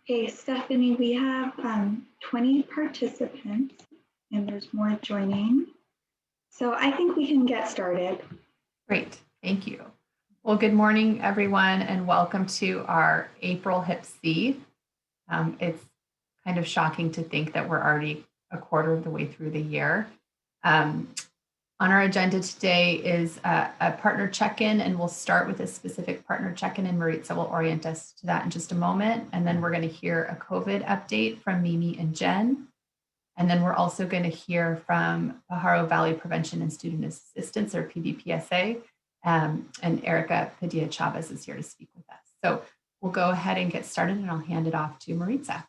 Okay, Stephanie, we have 20 participants and there's more joining. So I think we can get started. Great, thank you. Well, good morning, everyone, and welcome to our April HIPC. It's kind of shocking to think that we're already a quarter of the way through the year. On our agenda today is a partner check-in, and we'll start with a specific partner check-in, and Maritza will orient us to that in just a moment. And then we're going to hear a COVID update from Mimi and Jen. And then we're also going to hear from Pajaro Valley Prevention and Student Assistance, or PVPSA, and Erica Padilla Chavez is here to speak with us. So we'll go ahead and get started, and I'll hand it off to Maritza.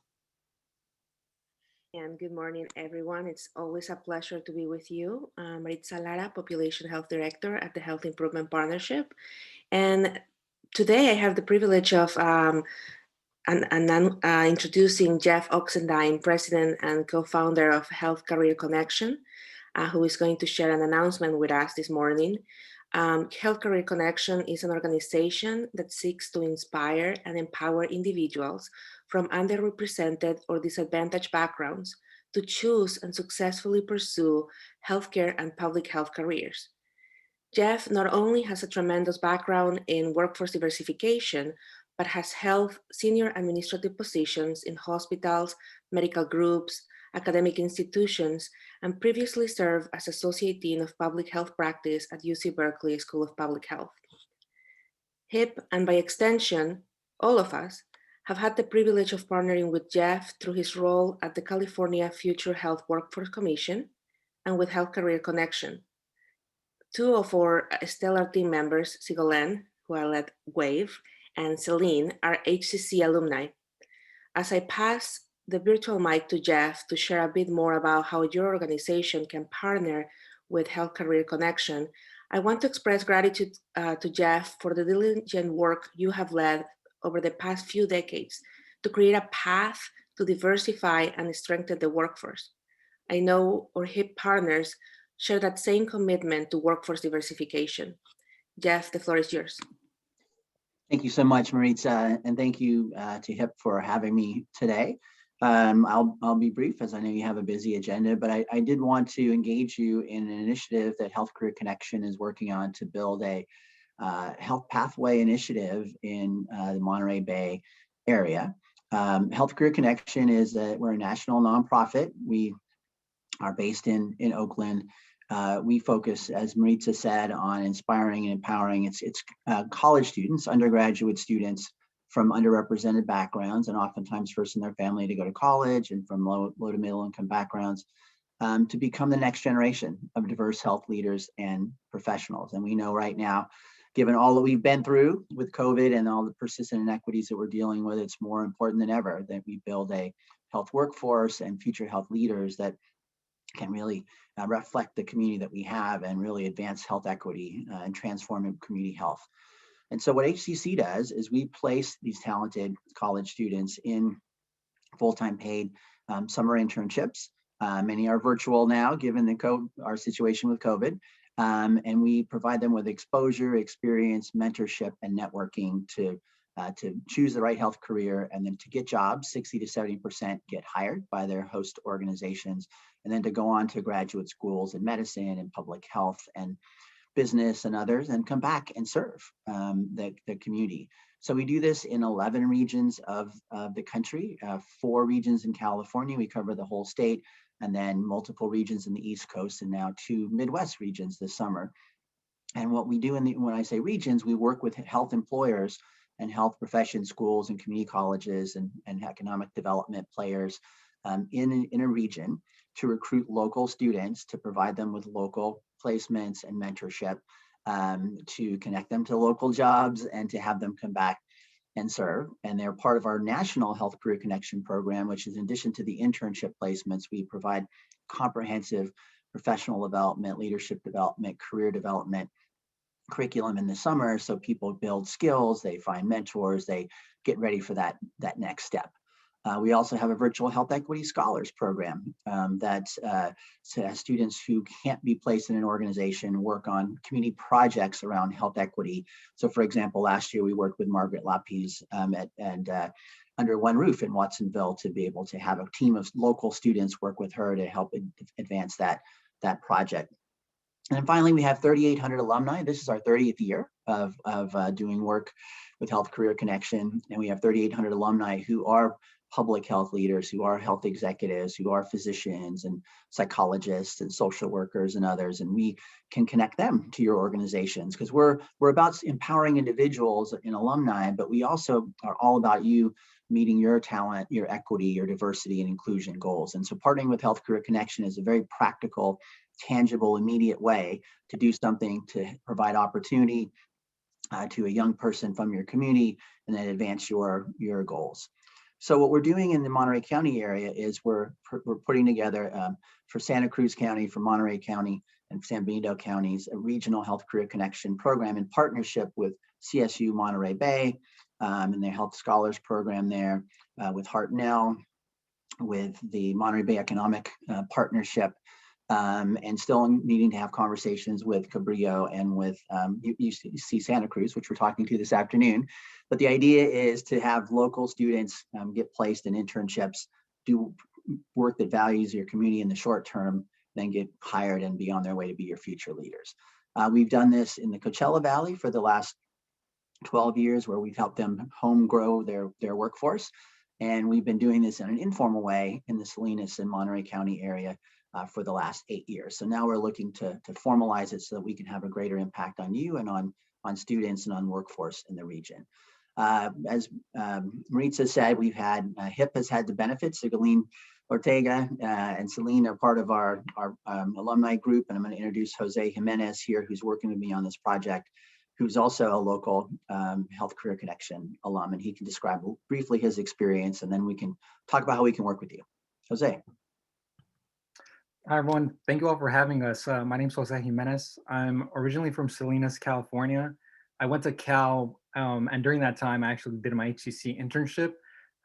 And good morning, everyone. It's always a pleasure to be with you. Maritza Lara, Population Health Director at the Health Improvement Partnership. And today I have the privilege of introducing Jeff Oxendine, President and co-founder of Health Career Connection, who is going to share an announcement with us this morning. Health Career Connection is an organization that seeks to inspire and empower individuals from underrepresented or disadvantaged backgrounds to choose and successfully pursue healthcare and public health careers. Jeff not only has a tremendous background in workforce diversification, but has held senior administrative positions in hospitals, medical groups, academic institutions, and previously served as Associate Dean of Public Health Practice at UC Berkeley School of Public Health. HIP, and by extension, all of us, have had the privilege of partnering with Jeff through his role at the California Future Health Workforce Commission and with Health Career Connection. Two of our stellar team members, Sigolene, who I led WAVE, and Celine, are HCC alumni. As I pass the virtual mic to Jeff to share a bit more about how your organization can partner with Health Career Connection, I want to express gratitude to Jeff for the diligent work you have led over the past few decades to create a path to diversify and strengthen the workforce. I know our HIP partners share that same commitment to workforce diversification. Jeff, the floor is yours. Thank you so much, Maritza, and thank you to HIP for having me today. I'll be brief, as I know you have a busy agenda, but I did want to engage you in an initiative that Health Career Connection is working on to build a health pathway initiative in the Monterey Bay area. Health Career Connection we're a national nonprofit. We are based in Oakland. We focus, as Maritza said, on inspiring and empowering its college students, undergraduate students from underrepresented backgrounds, and oftentimes first in their family to go to college, and from low to middle income backgrounds, to become the next generation of diverse health leaders and professionals. And we know right now, given all that we've been through with COVID and all the persistent inequities that we're dealing with, it's more important than ever that we build a health workforce and future health leaders that can really reflect the community that we have and really advance health equity and transform community health. And so what HCC does is we place these talented college students in full-time paid summer internships. Many are virtual now, given our situation with COVID. And we provide them with exposure, experience, mentorship, and networking to choose the right health career, and then to get jobs. 60 to 70% get hired by their host organizations, and then to go on to graduate schools in medicine and public health and business and others, and come back and serve the community. So we do this in 11 regions of the country, 4 regions in California. We cover the whole state, and then multiple regions in the East Coast, and now 2 Midwest regions this summer. And what we do when I say regions, we work with health employers and health profession schools and community colleges and economic development players in a region to recruit local students, to provide them with local placements and mentorship, to connect them to local jobs, and to have them come back and serve. And they're part of our National Health Career Connection program, which is, in addition to the internship placements, we provide comprehensive professional development, leadership development, career development curriculum in the summer, so people build skills, they find mentors, they get ready for that next step. We also have a virtual health equity scholars program that students who can't be placed in an organization work on community projects around health equity. So for example, last year we worked with Margaret Lapis and under one roof in Watsonville to be able to have a team of local students work with her to help advance that project. And then finally, we have 3,800 alumni. This is our 30th year of doing work with Health Career Connection. And we have 3,800 alumni who are public health leaders, who are health executives, who are physicians and psychologists and social workers and others. And we can connect them to your organizations because we're about empowering individuals in alumni, but we also are all about you meeting your talent, your equity, your diversity and inclusion goals. And so partnering with Health Career Connection is a very practical, tangible, immediate way to do something to provide opportunity to a young person from your community and then advance your goals. So what we're doing in the Monterey County area is we're putting together for Santa Cruz County, for Monterey County, and San Benito counties, a regional Health Career Connection program in partnership with CSU Monterey Bay and their Health Scholars program there, with Hartnell, with the Monterey Bay Economic Partnership, and still needing to have conversations with Cabrillo and with UC Santa Cruz, which we're talking to this afternoon. But the idea is to have local students get placed in internships, do work that values your community in the short term, then get hired and be on their way to be your future leaders. We've done this in the Coachella Valley for the last 12 years, where we've helped them home grow their workforce. And we've been doing this in an informal way in the Salinas and Monterey County area for the last 8 years. So now we're looking to formalize it so that we can have a greater impact on you and on students and on workforce in the region. As Maritza said, we've had, HIP has had the benefits. Celine Ortega and Celine are part of our alumni group, and I'm going to introduce Jose Jimenez here, who's working with me on this project, who's also a local Health Career Connection alum, and he can describe briefly his experience, and then we can talk about how we can work with you. Jose. Hi, everyone. Thank you all for having us. My name is Jose Jimenez. I'm originally from Salinas, California. I went to Cal, and during that time, I actually did my HCC internship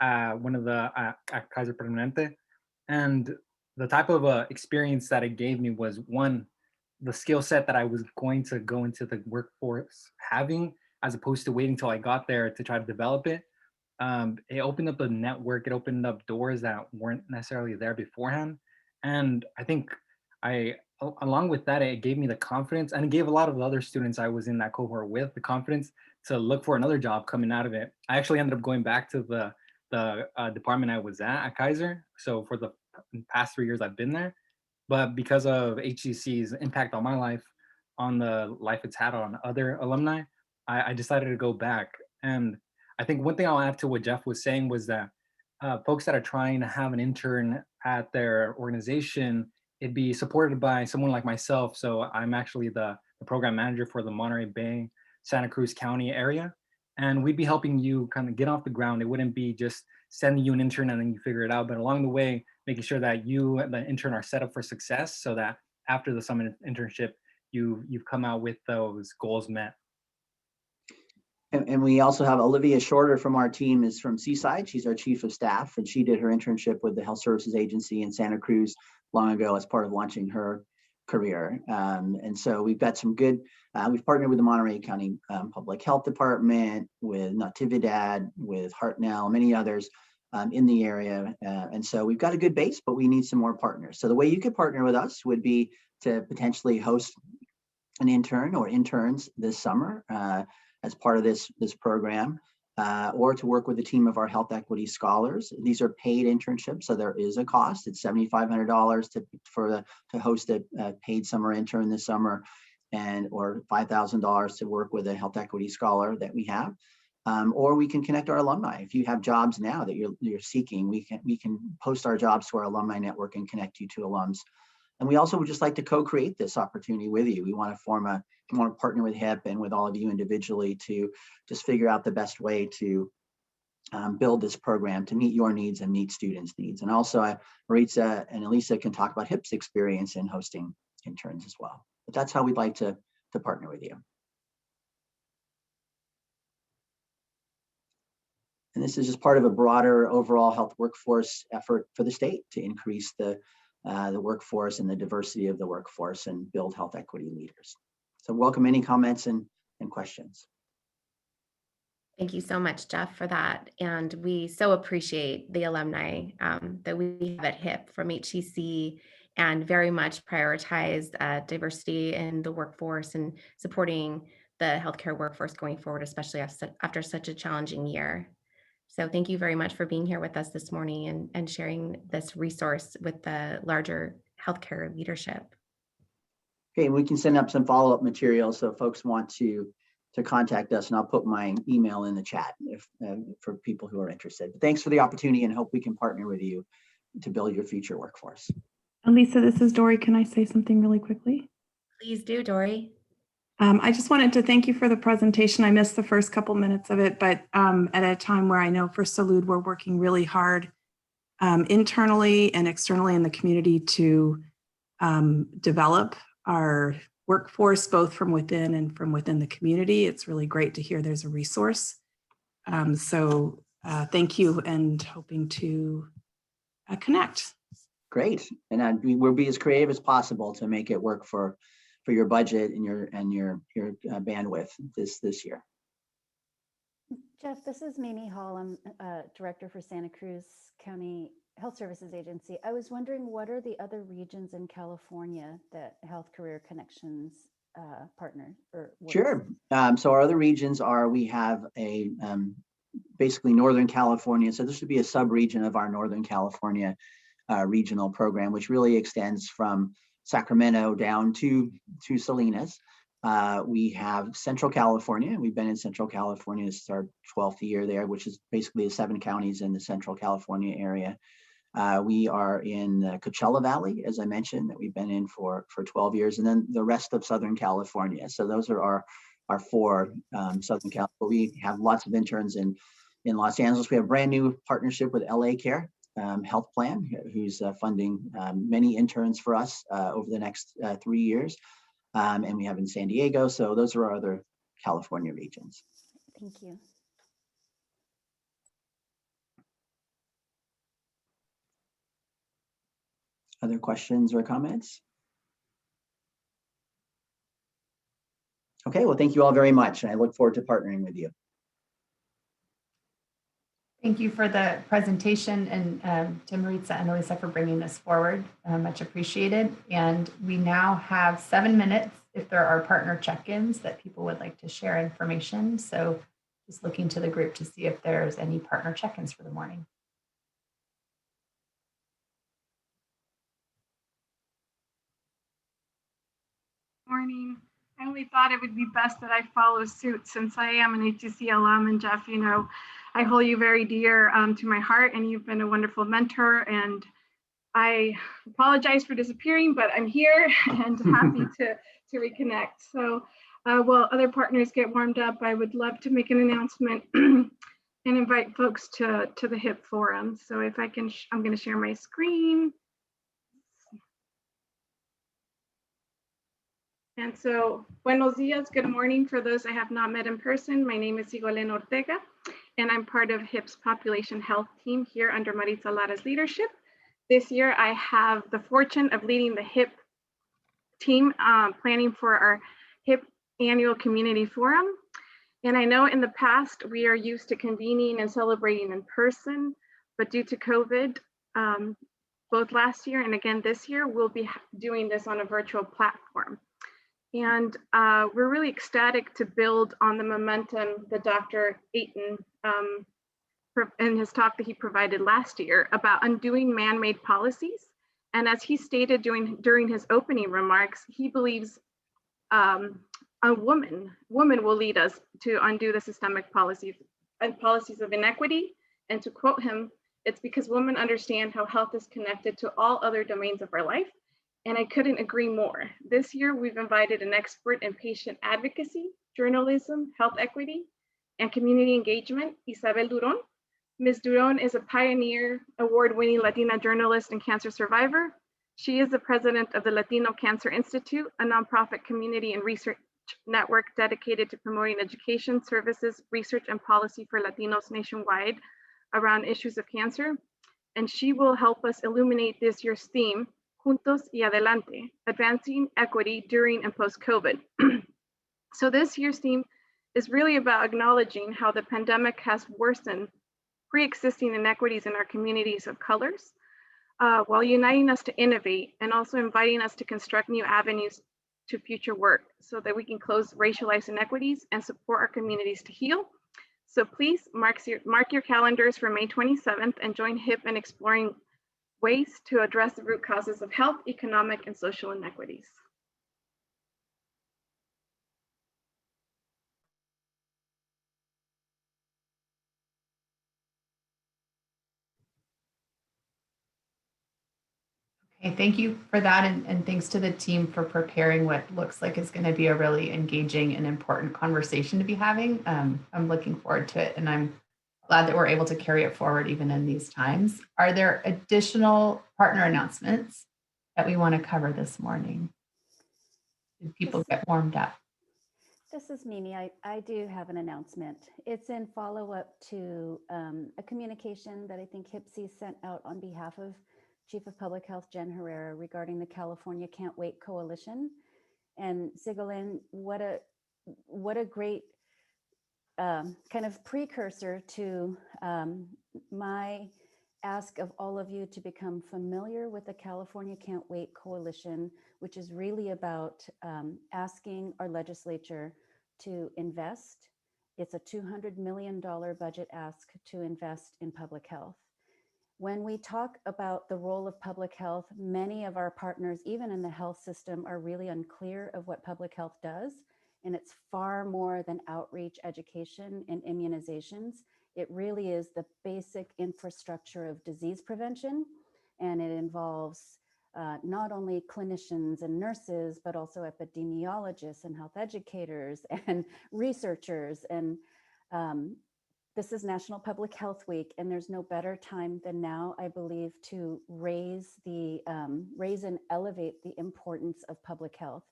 at Kaiser Permanente. And the type of experience that it gave me was, one, the skill set that I was going to go into the workforce having, as opposed to waiting till I got there to try to develop it. It opened up a network. It opened up doors that weren't necessarily there beforehand. And I think along with that, it gave me the confidence, and it gave a lot of the other students I was in that cohort with the confidence to look for another job coming out of it. I actually ended up going back to the department I was at Kaiser. So for the past 3 years I've been there, but because of HCC's impact on my life, on the life it's had on other alumni, I decided to go back. And I think one thing I'll add to what Jeff was saying was that folks that are trying to have an intern at their organization, it'd be supported by someone like myself. So I'm actually the program manager for the Monterey Bay, Santa Cruz County area. And we'd be helping you kind of get off the ground. It wouldn't be just sending you an intern and then you figure it out, but along the way, making sure that you and the intern are set up for success so that after the summer internship, you've come out with those goals met. And we also have Olivia Shorter from our team is from Seaside. She's our chief of staff, and she did her internship with the Health Services Agency in Santa Cruz long ago as part of launching her career. And so we've got some good, we've partnered with the Monterey County Public Health Department, with Natividad, with Hartnell, many others in the area. And so we've got a good base, but we need some more partners. So the way you could partner with us would be to potentially host an intern or interns this summer as part of this program, or to work with a team of our health equity scholars. These are paid internships, so there is a cost. It's $7,500 to host a paid summer intern this summer, or $5,000 to work with a health equity scholar that we have. Or we can connect our alumni. If you have jobs now that you're seeking, we can post our jobs to our alumni network and connect you to alums. And we also would just like to co-create this opportunity with you. We want to partner with HIP and with all of you individually to just figure out the best way to build this program to meet your needs and meet students' needs. And also Maritza and Elisa can talk about HIP's experience in hosting interns as well. But that's how we'd like to partner with you. And this is just part of a broader overall health workforce effort for the state to increase the workforce and the diversity of the workforce and build health equity leaders. So welcome any comments and questions. Thank you so much, Jeff, for that. And we so appreciate the alumni that we have at HIP from HCC and very much prioritize diversity in the workforce and supporting the healthcare workforce going forward, especially after such a challenging year. So thank you very much for being here with us this morning and sharing this resource with the larger healthcare leadership. Okay, we can send up some follow-up materials so folks want to contact us, and I'll put my email in the chat if for people who are interested. But thanks for the opportunity, and hope we can partner with you to build your future workforce. Lisa, this is Dory. Can I say something really quickly? Please do, Dory. I just wanted to thank you for the presentation. I missed the first couple minutes of it, but at a time where I know for Salud, we're working really hard internally and externally in the community to develop our workforce, both from within and from within the community. It's really great to hear there's a resource. So thank you, and hoping to connect. Great, and we'll be as creative as possible to make it work for your budget and your bandwidth this year. Jeff, this is Mimi Hall. I'm Director for Santa Cruz County Health Services Agency. I was wondering, what are the other regions in California that Health Career Connections partner or works? Sure. So our other regions are, we have a basically Northern California. So this would be a sub-region of our Northern California regional program, which really extends from Sacramento down to Salinas. We have Central California. We've been in Central California. This is our 12th year there, which is basically the 7 counties in the Central California area. We are in Coachella Valley, as I mentioned, that we've been in for 12 years, and then the rest of Southern California. So those are our 4 Southern California. We have lots of interns in Los Angeles. We have a brand new partnership with LA Care Health Plan, who's funding many interns for us over the next 3 years. And we have in San Diego. So those are our other California regions. Thank you. Other questions or comments? Okay, well, thank you all very much. And I look forward to partnering with you. Thank you for the presentation, and to Maritza and Elisa for bringing this forward. Much appreciated. And we now have 7 minutes if there are partner check-ins that people would like to share information. So just looking to the group to see if there's any partner check-ins for the morning. Morning. I only thought it would be best that I follow suit since I am an HCC alum, and Jeff, you know, I hold you very dear to my heart, and you've been a wonderful mentor, and I apologize for disappearing, but I'm here and happy to reconnect. So while other partners get warmed up, I would love to make an announcement and invite folks to the HIP forum. So if I can, I'm going to share my screen. And so, buenos dias, good morning for those I have not met in person. My name is Sigolena Ortega, and I'm part of HIP's population health team here under Maritza Lara's leadership. This year, I have the fortune of leading the HIP team planning for our HIP annual community forum. And I know in the past, we are used to convening and celebrating in person, but due to COVID, both last year and again this year, we'll be doing this on a virtual platform. And we're really ecstatic to build on the momentum that Dr. Ayton in his talk that he provided last year about undoing man-made policies. And as he stated during his opening remarks, he believes a woman will lead us to undo the systemic policies of inequity. And to quote him, it's because women understand how health is connected to all other domains of our life. And I couldn't agree more. This year, we've invited an expert in patient advocacy, journalism, health equity, and community engagement, Isabel Duron. Ms. Duron is a pioneer, award-winning Latina journalist and cancer survivor. She is the president of the Latino Cancer Institute, a nonprofit community and research network dedicated to promoting education, services, research, and policy for Latinos nationwide around issues of cancer. And she will help us illuminate this year's theme, Juntos y Adelante, advancing equity during and post-COVID. So this year's theme is really about acknowledging how the pandemic has worsened pre-existing inequities in our communities of colors, while uniting us to innovate and also inviting us to construct new avenues to future work so that we can close racialized inequities and support our communities to heal. So please mark your calendars for May 27th and join HIP in exploring ways to address the root causes of health, economic, and social inequities. Okay, thank you for that, and thanks to the team for preparing what looks like is going to be a really engaging and important conversation to be having. I'm looking forward to it, and I'm glad that we're able to carry it forward even in these times. Are there additional partner announcements that we want to cover this morning? Did people get warmed up? This is Mimi. I do have an announcement. It's in follow-up to a communication that I think HIPC sent out on behalf of Chief of Public Health Jen Herrera regarding the California Can't Wait Coalition. And Sigolene, what a great kind of precursor to my ask of all of you to become familiar with the California Can't Wait Coalition, which is really about asking our legislature to invest. It's a $200 million budget ask to invest in public health. When we talk about the role of public health, many of our partners, even in the health system, are really unclear of what public health does. And it's far more than outreach, education, and immunizations. It really is the basic infrastructure of disease prevention. And it involves not only clinicians and nurses, but also epidemiologists and health educators and researchers. And this is National Public Health Week, and there's no better time than now, I believe, to raise and elevate the importance of public health.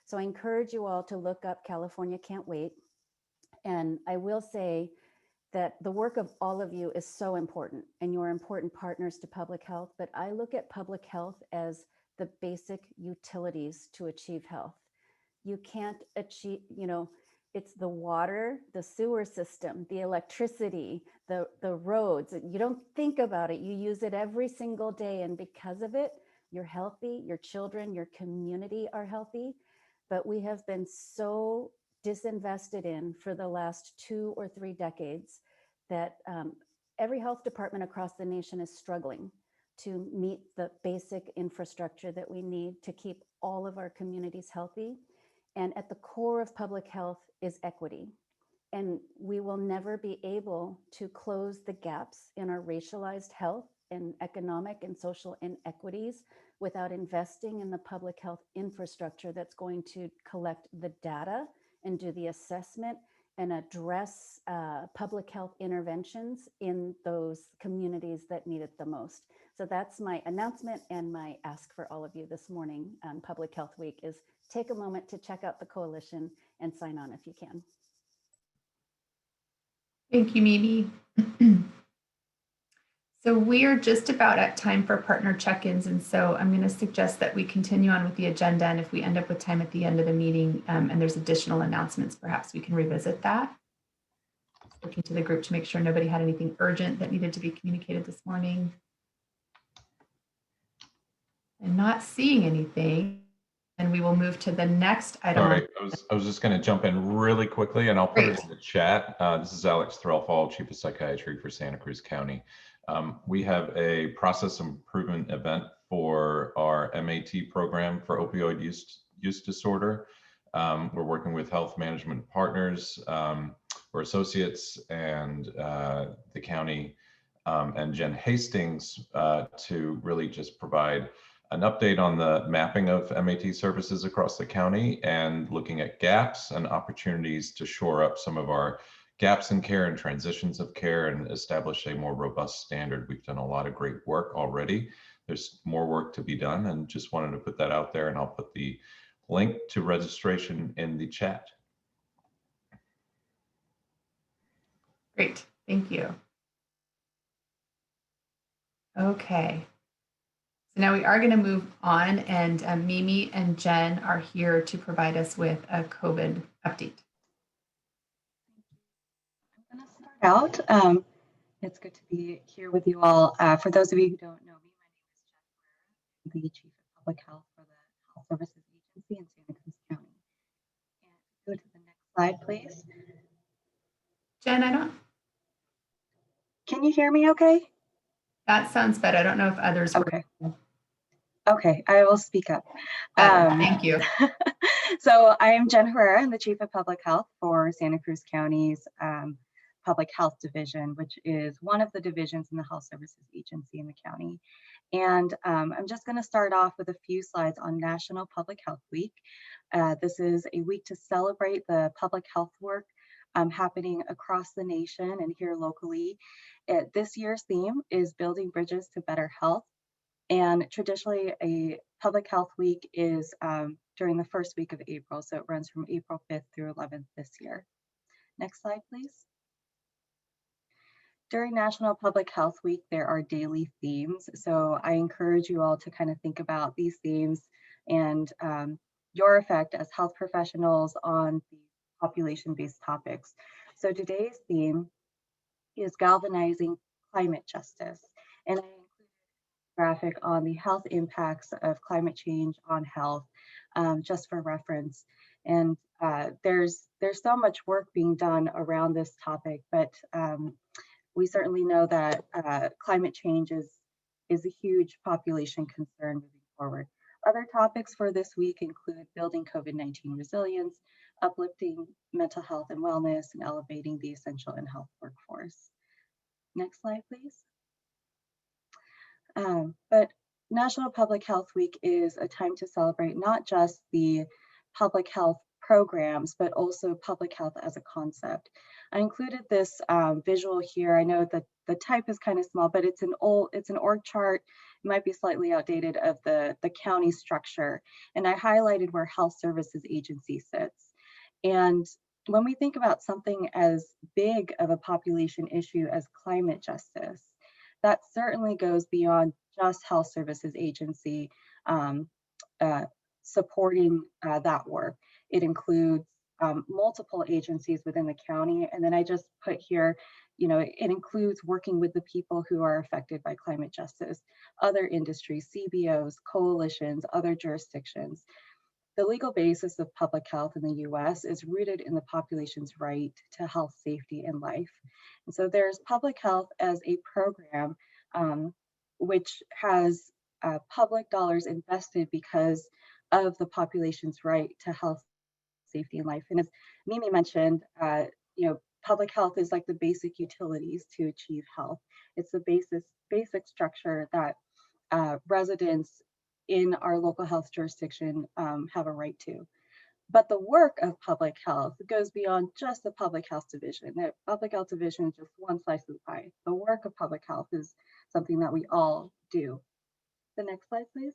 So I encourage you all to look up California Can't Wait. And I will say that the work of all of you is so important, and you're important partners to public health, but I look at public health as the basic utilities to achieve health. You can't achieve, it's the water, the sewer system, the electricity, the roads. You don't think about it, you use it every single day. And because of it, you're healthy, your children, your community are healthy. But we have been so disinvested in for the last 2 or 3 decades that every health department across the nation is struggling to meet the basic infrastructure that we need to keep all of our communities healthy. And at the core of public health is equity. And we will never be able to close the gaps in our racialized health and economic and social inequities without investing in the public health infrastructure that's going to collect the data and do the assessment and address public health interventions in those communities that need it the most. So that's my announcement and my ask for all of you this morning on Public Health Week is take a moment to check out the coalition and sign on if you can. Thank you, Mimi. So we are just about at time for partner check-ins. And so I'm going to suggest that we continue on with the agenda. And if we end up with time at the end of the meeting and there's additional announcements, perhaps we can revisit that. Looking to the group to make sure nobody had anything urgent that needed to be communicated this morning. And not seeing anything. And we will move to the next item. Sorry, I was just going to jump in really quickly, and I'll put it in the chat. This is Alex Threlfall, Chief of Psychiatry for Santa Cruz County. We have a process improvement event for our MAT program for opioid use disorder. We're working with health management partners or associates and the county and Jen Hastings to really just provide an update on the mapping of MAT services across the county and looking at gaps and opportunities to shore up some of our gaps in care and transitions of care and establish a more robust standard. We've done a lot of great work already. There's more work to be done, and just wanted to put that out there, and I'll put the link to registration in the chat. Great, thank you. Okay. So now we are going to move on, and Mimi and Jen are here to provide us with a COVID update. going to start out. It's good to be here with you all. For those of you who don't know me, my name is Jeff Herrera, the Chief of Public Health for the Health Services Agency in Santa Cruz County. And go to the next slide, please. Jen, I don't, Can you hear me okay? that sounds better. I don't know if others were. Okay. Okay, I will speak up. Thank you. So I am Jen Herrera. I'm the Chief of Public Health for Santa Cruz County's Public Health Division, which is one of the divisions in the Health Services Agency in the county. And I'm just going to start off with a few slides on National Public Health Week. This is a week to celebrate the public health work happening across the nation and here locally. This year's theme is Building Bridges to Better Health. And traditionally, a public health week is during the first week of April. So it runs from April 5th through 11th this year. Next slide, please. During National Public Health Week, there are daily themes. So I encourage you all to kind of think about these themes and your effect as health professionals on the population-based topics. So today's theme is galvanizing climate justice. And I graphic on the health impacts of climate change on health, just for reference. And there's so much work being done around this topic, but we certainly know that climate change is a huge population concern moving forward. Other topics for this week include building COVID-19 resilience, uplifting mental health and wellness, and elevating the essential and health workforce. Next slide, please. But National Public Health Week is a time to celebrate not just the public health programs, but also public health as a concept. I included this visual here. I know that the type is kind of small, but it's an org chart. It might be slightly outdated of the county structure. And I highlighted where Health Services Agency sits. And when we think about something as big of a population issue as climate justice, that certainly goes beyond just Health Services Agency supporting that work. It includes multiple agencies within the county. And then I just put here, it includes working with the people who are affected by climate justice, other industries, CBOs, coalitions, other jurisdictions. The legal basis of public health in the US is rooted in the population's right to health, safety, and life. And so there's public health as a program which has public dollars invested because of the population's right to health, safety, and life. And as Mimi mentioned, public health is like the basic utilities to achieve health. It's the basic structure that residents in our local health jurisdiction have a right to. But the work of public health goes beyond just the public health division. The public health division is just one slice of the pie. The work of public health is something that we all do. The next slide, please.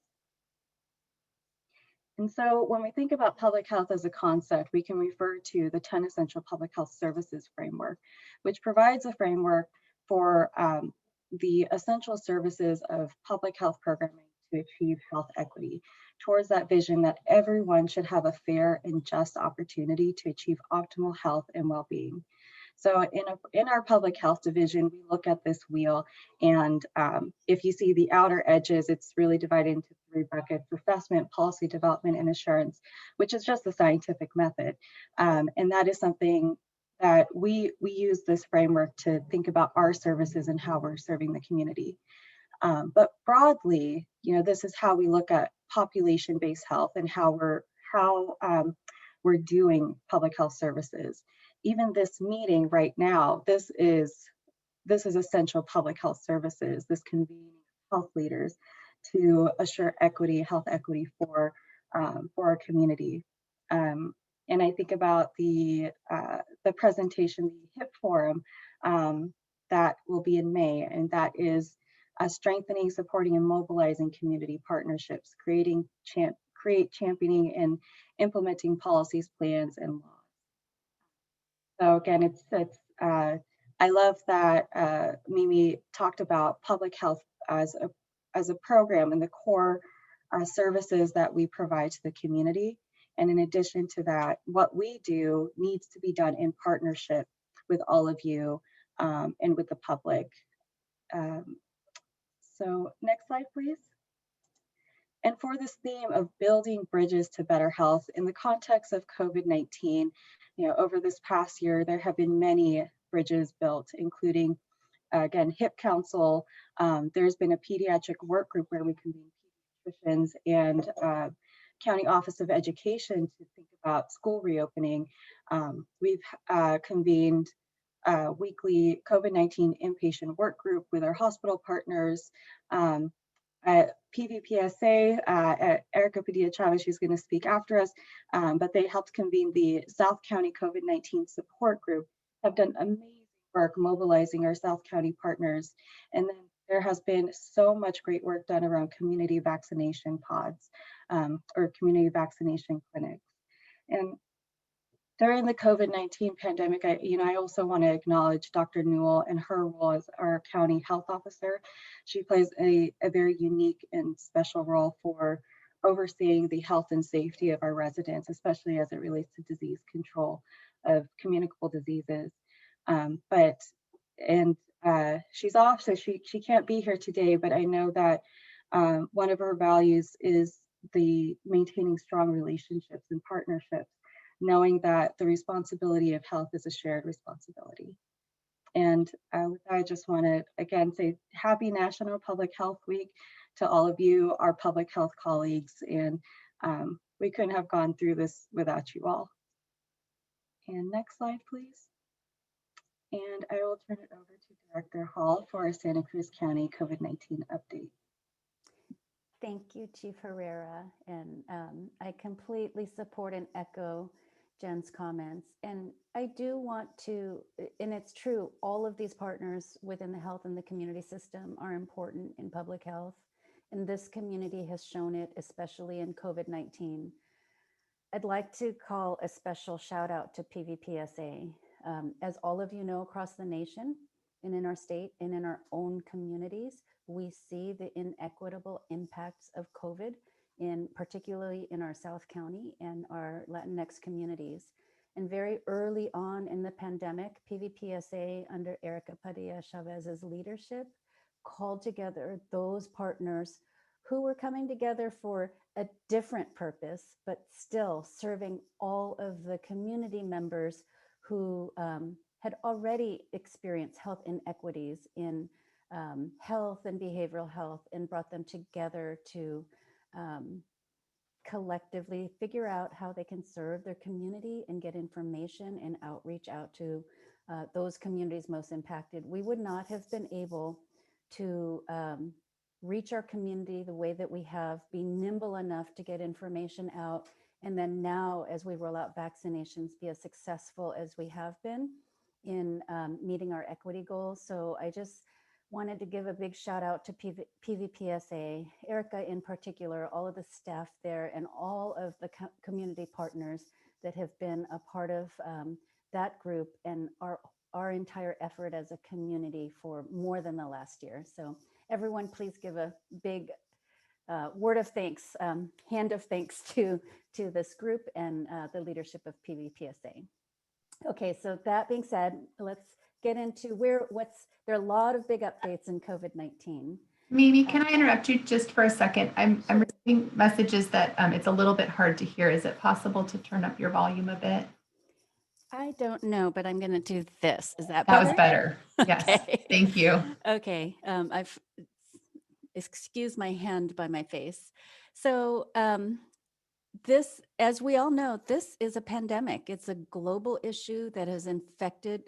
And so when we think about public health as a concept, we can refer to the 10 Essential Public Health Services Framework, which provides a framework for the essential services of public health programming to achieve health equity, towards that vision that everyone should have a fair and just opportunity to achieve optimal health and well-being. So in our public health division, we look at this wheel, and if you see the outer edges, it's really divided into 3 buckets: assessment, policy development, and assurance, which is just the scientific method. And that is something that we use this framework to think about our services and how we're serving the community. But broadly, this is how we look at population-based health and how we're doing public health services. Even this meeting right now, this is essential public health services, this convening health leaders to assure equity, health equity for our community. And I think about the presentation, the HIP Forum, that will be in May, and that is strengthening, supporting, and mobilizing community partnerships, create championing and implementing policies, plans, and laws. So again, I love that Mimi talked about public health as a program and the core services that we provide to the community. And in addition to that, what we do needs to be done in partnership with all of you and with the public. So next slide, please. And for this theme of building bridges to better health in the context of COVID-19, over this past year, there have been many bridges built, including, again, HIP Council. There's been a pediatric work group where we convene pediatricians and County Office of Education to think about school reopening. We've convened weekly COVID-19 inpatient work group with our hospital partners. At PVPSA, Erica Padilla-Chavez, she's going to speak after us, but they helped convene the South County COVID-19 support group, have done amazing work mobilizing our South County partners. And then there has been so much great work done around community vaccination pods or community vaccination clinics. And during the COVID-19 pandemic, I also want to acknowledge Dr. Newell and her role as our county health officer. She plays a very unique and special role for overseeing the health and safety of our residents, especially as it relates to disease control of communicable diseases. She's off, so she can't be here today, but I know that one of her values is the maintaining strong relationships and partnerships, knowing that the responsibility of health is a shared responsibility. And with that, I just want to again say happy National Public Health Week to all of you, our public health colleagues, and we couldn't have gone through this without you all. And next slide, please. And I will turn it over to Director Hall for our Santa Cruz County COVID-19 update. Thank you, Chief Herrera. And I completely support and echo Jen's comments. And I do want to, and it's true, all of these partners within the health and the community system are important in public health. And this community has shown it, especially in COVID-19. I'd like to call a special shout out to PVPSA. As all of you know, across the nation and in our state and in our own communities, we see the inequitable impacts of COVID, particularly in our South County and our Latinx communities. And very early on in the pandemic, PVPSA under Erica Padilla-Chavez's leadership called together those partners who were coming together for a different purpose, but still serving all of the community members who had already experienced health inequities in health and behavioral health, and brought them together to collectively figure out how they can serve their community and get information and outreach out to those communities most impacted. We would not have been able to reach our community the way that we have, be nimble enough to get information out, and then now as we roll out vaccinations, be as successful as we have been in meeting our equity goals. So I just wanted to give a big shout out to PVPSA, Erica in particular, all of the staff there, and all of the community partners that have been a part of that group and our entire effort as a community for more than the last year. So everyone, please give a big word of thanks, hand of thanks to this group and the leadership of PVPSA. Okay, so that being said, let's get into there are a lot of big updates in COVID-19. Mimi, can I interrupt you just for a second? I'm receiving messages that it's a little bit hard to hear. Is it possible to turn up your volume a bit? I don't know, but I'm going to do this. Is that better? That was better. Yes. Okay. Thank you. Okay. Excuse my hand by my face. So this, as we all know, this is a pandemic. It's a global issue that has infected,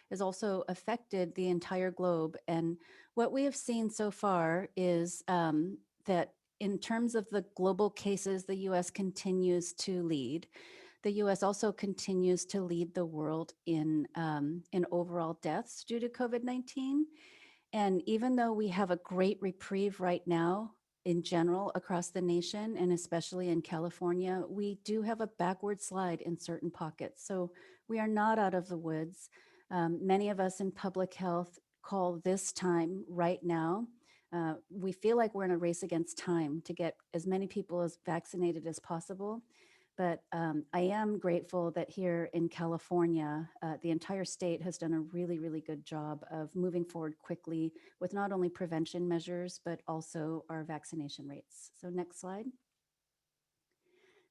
has also affected the entire globe. And what we have seen so far is that in terms of the global cases, the US continues to lead. The US also continues to lead the world in overall deaths due to COVID-19. And even though we have a great reprieve right now, in general across the nation, and especially in California, we do have a backward slide in certain pockets. So we are not out of the woods. Many of us in public health call this time right now. We feel like we're in a race against time to get as many people as vaccinated as possible. But I am grateful that here in California, the entire state has done a really, really good job of moving forward quickly with not only prevention measures, but also our vaccination rates. So next slide.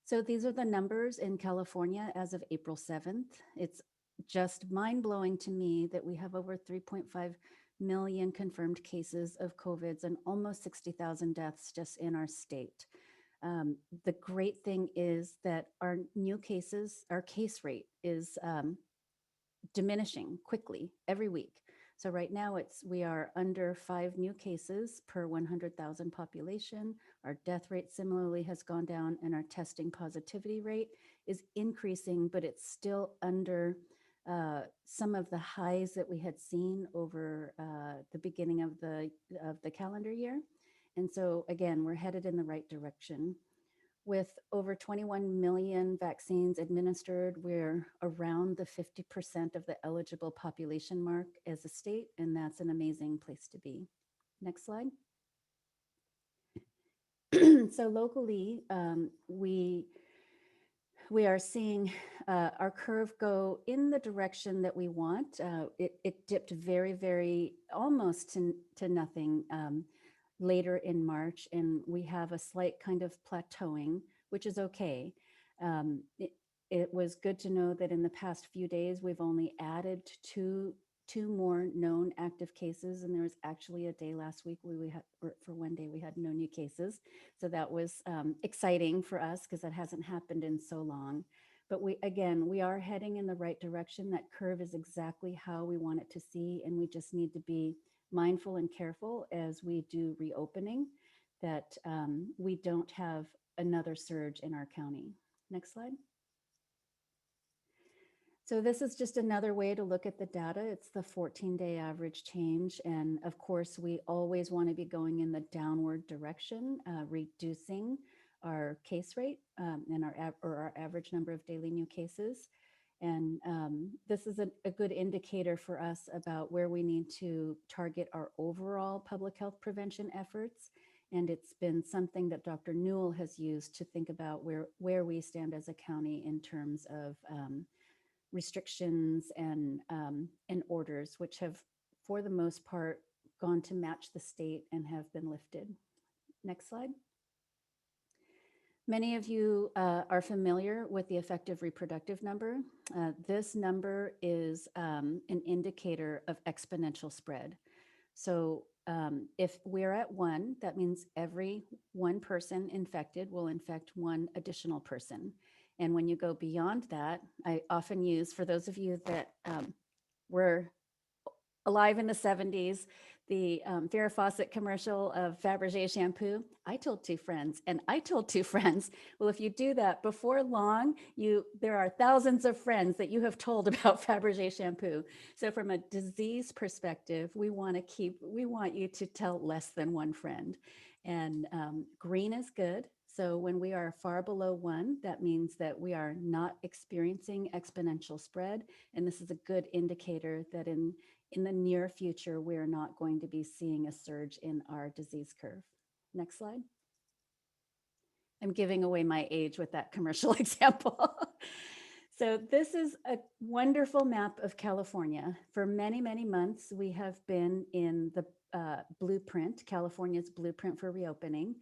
So these are the numbers in California as of April 7th. It's just mind-blowing to me that we have over 3.5 million confirmed cases of COVIDs and almost 60,000 deaths just in our state. The great thing is that our new cases, our case rate is diminishing quickly every week. So right now we are under 5 new cases per 100,000 population. Our death rate similarly has gone down, and our testing positivity rate is increasing, but it's still under some of the highs that we had seen over the beginning of the calendar year. And so again, we're headed in the right direction. With over 21 million vaccines administered, we're around the 50% of the eligible population mark as a state, and that's an amazing place to be. Next slide. So locally, we are seeing our curve go in the direction that we want. It dipped very, almost to nothing later in March, and we have a slight kind of plateauing, which is okay. It was good to know that in the past few days, we've only added two more known active cases, and there was actually a day last week where we had, for one day, we had no new cases. So that was exciting for us because that hasn't happened in so long. But we are heading in the right direction. That curve is exactly how we want it to see, and we just need to be mindful and careful as we do reopening that we don't have another surge in our county. Next slide. So this is just another way to look at the data. It's the 14-day average change. And of course, we always want to be going in the downward direction, reducing our case rate and our average number of daily new cases. And this is a good indicator for us about where we need to target our overall public health prevention efforts. And it's been something that Dr. Newell has used to think about where we stand as a county in terms of restrictions and orders, which have, for the most part, gone to match the state and have been lifted. Next slide. Many of you are familiar with the effective reproductive number. This number is an indicator of exponential spread. So if we're at 1, that means every one person infected will infect one additional person. And when you go beyond that, I often use, for those of you that were alive in the 70s, the Farrah Fawcett commercial of Fabergé shampoo. I told 2 friends, and I told 2 friends. Well, if you do that before long, there are thousands of friends that you have told about Fabergé shampoo. So from a disease perspective, we want you to tell less than 1 friend. And green is good. So when we are far below 1, that means that we are not experiencing exponential spread. And this is a good indicator that in the near future, we're not going to be seeing a surge in our disease curve. Next slide. I'm giving away my age with that commercial example. So this is a wonderful map of California. For many, many months, we have been in the blueprint, California's blueprint for reopening.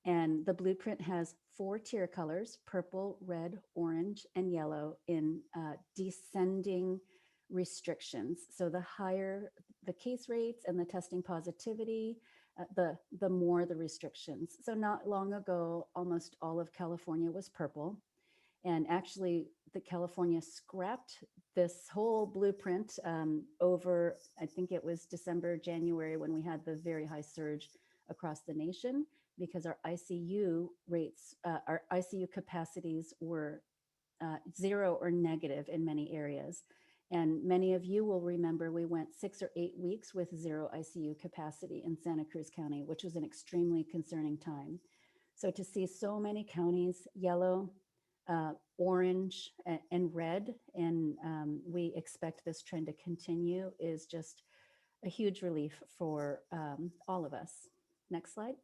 And the blueprint has 4 tier colors: purple, red, orange, and yellow in descending restrictions. So the higher the case rates and the testing positivity, the more the restrictions. So not long ago, almost all of California was purple. And actually, the California scrapped this whole blueprint over, I think it was December, January, when we had the very high surge across the nation, because our ICU rates, our ICU capacities were 0 or negative in many areas. And many of you will remember we went 6 or 8 weeks with 0 ICU capacity in Santa Cruz County, which was an extremely concerning time. So to see so many counties, yellow, orange, and red, and we expect this trend to continue, is just a huge relief for all of us. Next slide.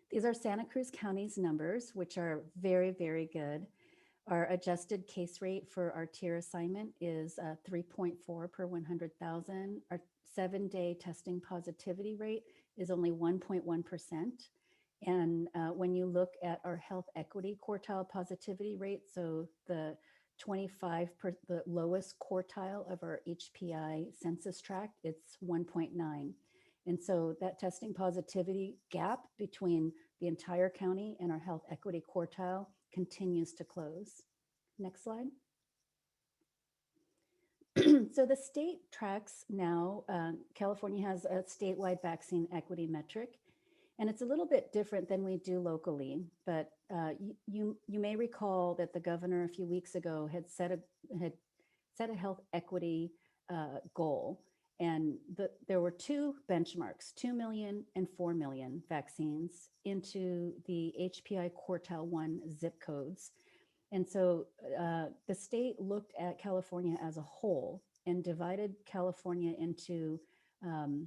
These are Santa Cruz County's numbers, which are very, very good. Our adjusted case rate for our tier assignment is 3.4 per 100,000. Our 7-day testing positivity rate is only 1.1%. And when you look at our health equity quartile positivity rate, so the the lowest quartile of our HPI census tract, it's 1.9. And so that testing positivity gap between the entire county and our health equity quartile continues to close. Next slide. So the state tracks now, California has a statewide vaccine equity metric, and it's a little bit different than we do locally, but you may recall that the governor a few weeks ago had set a health equity goal. And there were two benchmarks, 2 million and 4 million vaccines into the HPI quartile 1 zip codes. And so the state looked at California as a whole and divided California into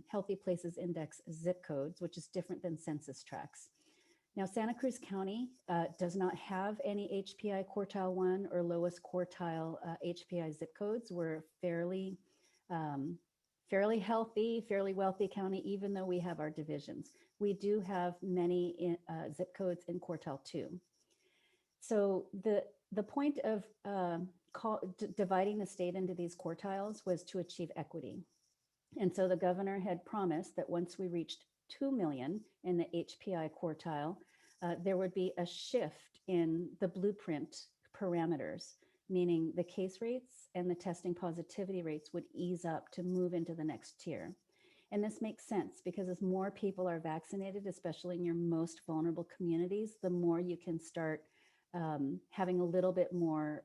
Healthy Places Index zip codes, which is different than census tracts. Now, Santa Cruz County does not have any HPI quartile 1 or lowest quartile HPI zip codes. We're fairly healthy, fairly wealthy county, even though we have our divisions. We do have many zip codes in quartile 2. So the point of dividing the state into these quartiles was to achieve equity. And so the governor had promised that once we reached 2 million in the HPI quartile, there would be a shift in the blueprint parameters, meaning the case rates and the testing positivity rates would ease up to move into the next tier. And this makes sense because as more people are vaccinated, especially in your most vulnerable communities, the more you can start having a little bit more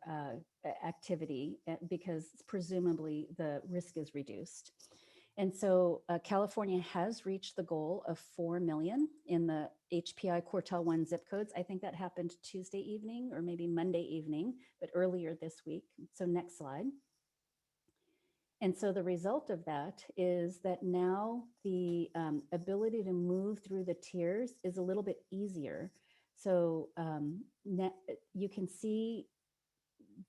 activity because presumably the risk is reduced. And so California has reached the goal of 4 million in the HPI quartile 1 zip codes. I think that happened Tuesday evening or maybe Monday evening, but earlier this week. So next slide. And so the result of that is that now the ability to move through the tiers is a little bit easier. So you can see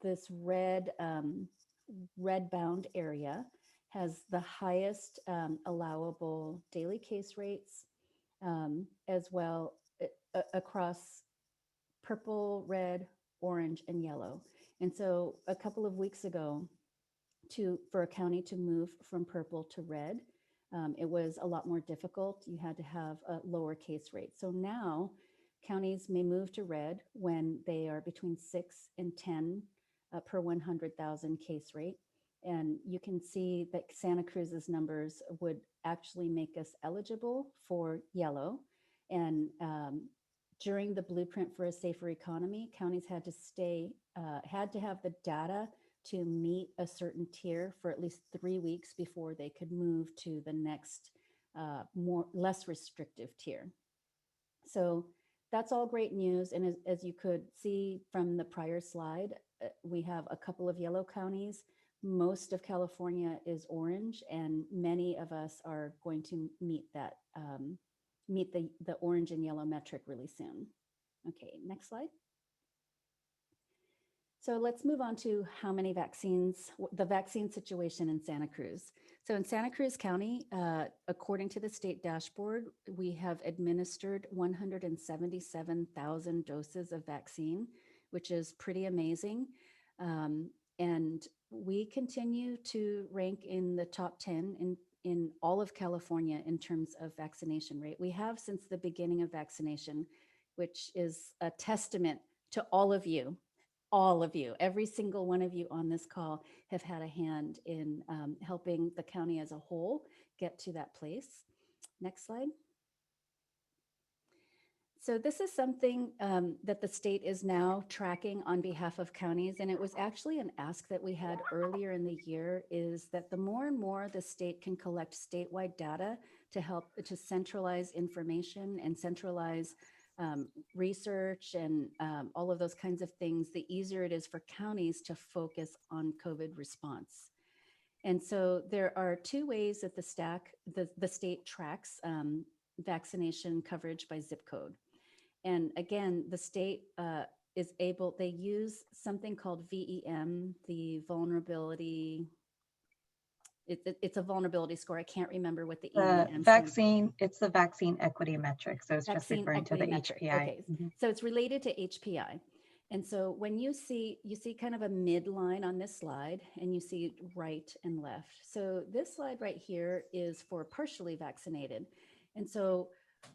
this red bound area has the highest allowable daily case rates as well across purple, red, orange, and yellow. And so a couple of weeks ago, for a county to move from purple to red, it was a lot more difficult. You had to have a lower case rate. So now counties may move to red when they are between 6 and 10 per 100,000 case rate. And you can see that Santa Cruz's numbers would actually make us eligible for yellow. And during the Blueprint for a Safer Economy, counties had to have the data to meet a certain tier for at least 3 weeks before they could move to the next less restrictive tier. So that's all great news. And as you could see from the prior slide, we have a couple of yellow counties. Most of California is orange, and many of us are going to meet that, meet the orange and yellow metric really soon. Okay, next slide. So let's move on to how many vaccines, the vaccine situation in Santa Cruz. So in Santa Cruz County, according to the state dashboard, we have administered 177,000 doses of vaccine, which is pretty amazing. And we continue to rank in the top 10 in all of California in terms of vaccination rate. We have since the beginning of vaccination, which is a testament to all of you, every single one of you on this call have had a hand in helping the county as a whole get to that place. Next slide. So this is something that the state is now tracking on behalf of counties, and it was actually an ask that we had earlier in the year, is that the more and more the state can collect statewide data to help to centralize information and centralize research and all of those kinds of things, the easier it is for counties to focus on COVID response. And so there are two ways that the state tracks vaccination coverage by zip code. And again, the state is able, they use something called VEM, the vulnerability, it's a vulnerability score. I can't remember what the The EEM stands for. vaccine, it's the vaccine equity metric. So it's just Vaccine referring to the equity metric. HPI. Okay, so it's related to HPI. And so when you see kind of a midline on this slide, and you see right and left. So this slide right here is for partially vaccinated. And so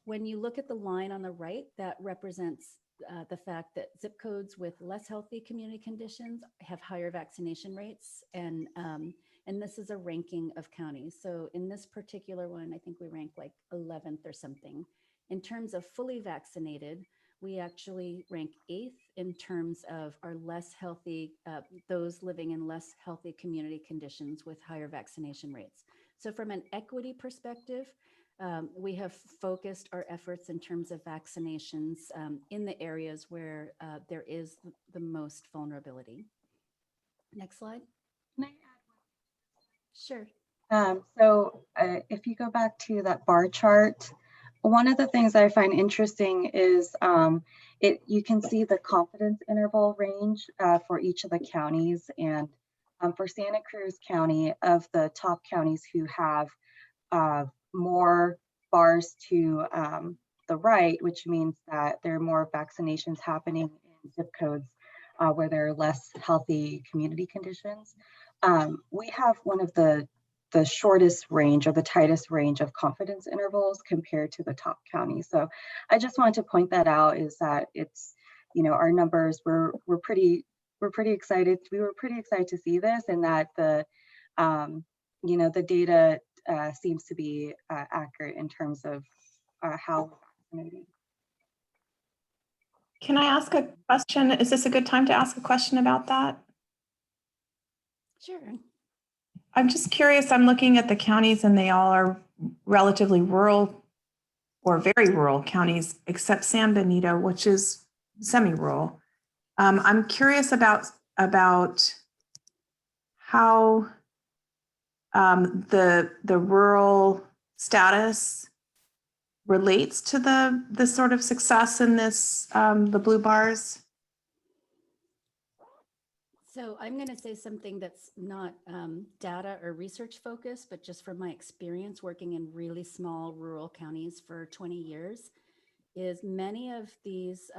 when you look at the line on the right, that represents the fact that zip codes with less healthy community conditions have higher vaccination rates. And this is a ranking of counties. So in this particular one, I think we rank like 11th or something. In terms of fully vaccinated, we actually rank 8th in terms of our less healthy, those living in less healthy community conditions with higher vaccination rates. So from an equity perspective, we have focused our efforts in terms of vaccinations in the areas where there is the most vulnerability. Next slide. Can I add Sure. if you go back to that bar chart, one of the things I find interesting is you can see the confidence interval range for each of the counties. And for Santa Cruz County, of the top counties who have more bars to the right, which means that there are more vaccinations happening in zip codes where there are less healthy community conditions. We have one of the shortest range or the tightest range of confidence intervals compared to the top counties. So I just wanted to point that out, is that it's, our numbers we're pretty excited. We were pretty excited to see this, and that the the data seems to be accurate in terms of how we're vaccinating. Can I ask a question? Is this a good time to ask a question about that? Sure. I'm just curious, I'm looking at the counties and they all are relatively rural or very rural counties, except San Benito, which is semi-rural. I'm curious about how the rural status relates to the sort of success in this, the blue bars. So I'm going to say something that's not data or research focused, but just from my experience working in really small rural counties for 20 years, is many of these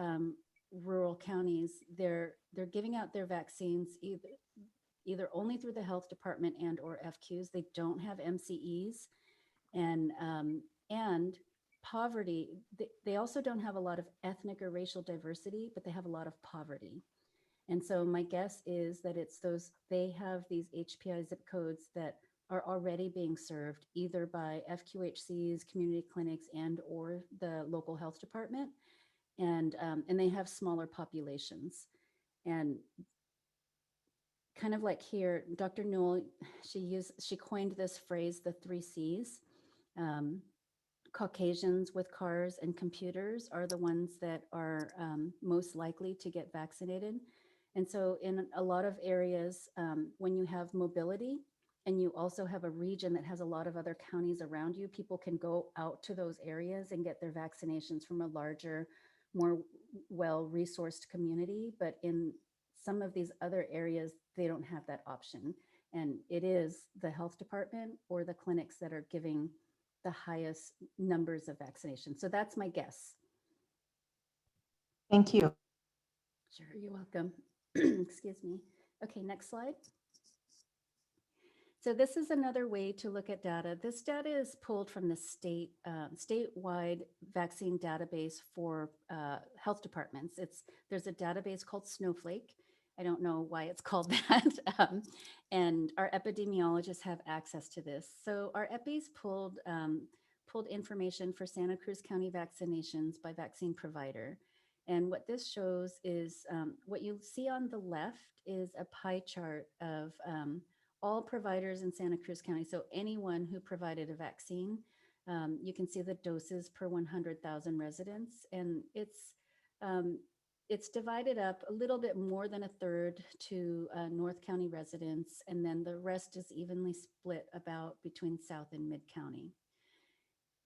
rural counties, they're giving out their vaccines either only through the health department and or FQs. They don't have MCEs, and poverty. They also don't have a lot of ethnic or racial diversity, but they have a lot of poverty. And so my guess is that it's they have these HPI zip codes that are already being served either by FQHCs, community clinics, and or the local health department. And they have smaller populations. And kind of like here, Dr. Newell, she coined this phrase, the 3 Cs. Caucasians with cars and computers are the ones that are most likely to get vaccinated. And so in a lot of areas, when you have mobility and you also have a region that has a lot of other counties around you, people can go out to those areas and get their vaccinations from a larger, more well-resourced community. But in some of these other areas, they don't have that option. And it is the health department or the clinics that are giving the highest numbers of vaccinations. So that's my guess. Thank you. Sure, you're welcome. Excuse me. Okay, next slide. So this is another way to look at data. This data is pulled from the statewide vaccine database for health departments. There's a database called Snowflake. I don't know why it's called that. And our epidemiologists have access to this. So our EPIs pulled information for Santa Cruz County vaccinations by vaccine provider. And what this shows is what you see on the left is a pie chart of all providers in Santa Cruz County. So anyone who provided a vaccine, you can see the doses per 100,000 residents. And it's divided up a little bit more than a third to North County residents. And then the rest is evenly split about between South and Mid County.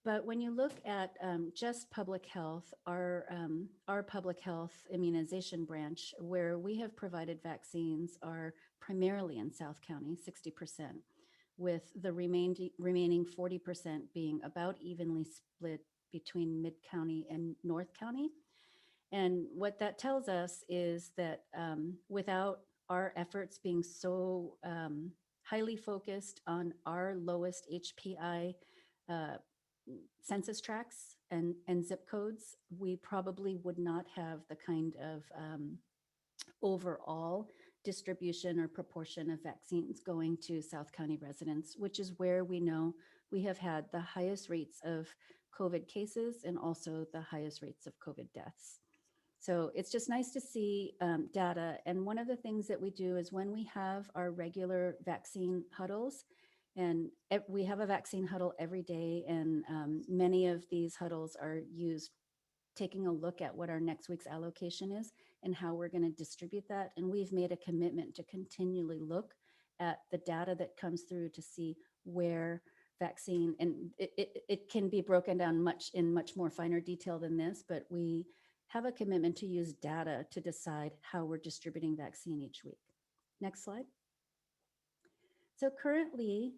But when you look at just public health, our public health immunization branch, where we have provided vaccines, are primarily in South County, 60%, with the remaining 40% being about evenly split between Mid-County and North County. And what that tells us is that without our efforts being so highly focused on our lowest HPI census tracts and zip codes, we probably would not have the kind of overall distribution or proportion of vaccines going to South County residents, which is where we know we have had the highest rates of COVID cases and also the highest rates of COVID deaths. So it's just nice to see data. And one of the things that we do is when we have our regular vaccine huddles, and we have a vaccine huddle every day, and many of these huddles are used taking a look at what our next week's allocation is and how we're going to distribute that. And we've made a commitment to continually look at the data that comes through to see where vaccine, and it can be broken down in much more finer detail than this, but we have a commitment to use data to decide how we're distributing vaccine each week. Next slide. So currently,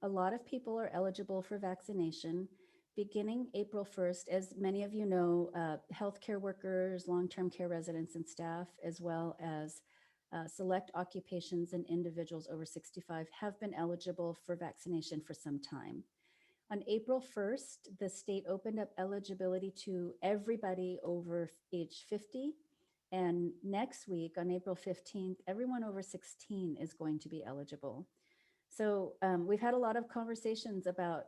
a lot of people are eligible for vaccination. Beginning April 1st, as many of you know, healthcare workers, long-term care residents and staff, as well as select occupations and individuals over 65 have been eligible for vaccination for some time. On April 1st, the state opened up eligibility to everybody over age 50. And next week, on April 15th, everyone over 16 is going to be eligible. So we've had a lot of conversations about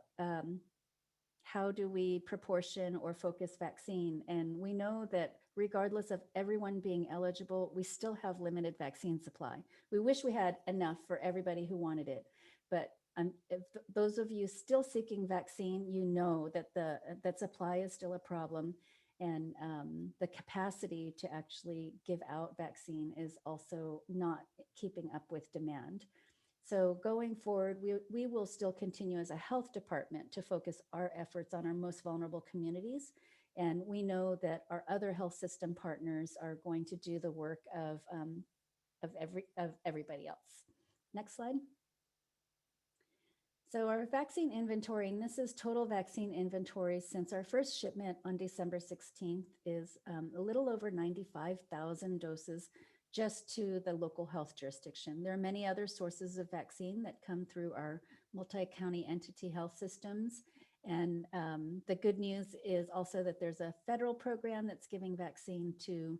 how do we proportion or focus vaccine? And we know that regardless of everyone being eligible, we still have limited vaccine supply. We wish we had enough for everybody who wanted it. But if those of you still seeking vaccine, you know that that supply is still a problem. And the capacity to actually give out vaccine is also not keeping up with demand. So going forward, we will still continue as a health department to focus our efforts on our most vulnerable communities. And we know that our other health system partners are going to do the work of everybody else. Next slide. So our vaccine inventory, and this is total vaccine inventory since our first shipment on December 16th, is a little over 95,000 doses just to the local health jurisdiction. There are many other sources of vaccine that come through our multi-county entity health systems. And the good news is also that there's a federal program that's giving vaccine to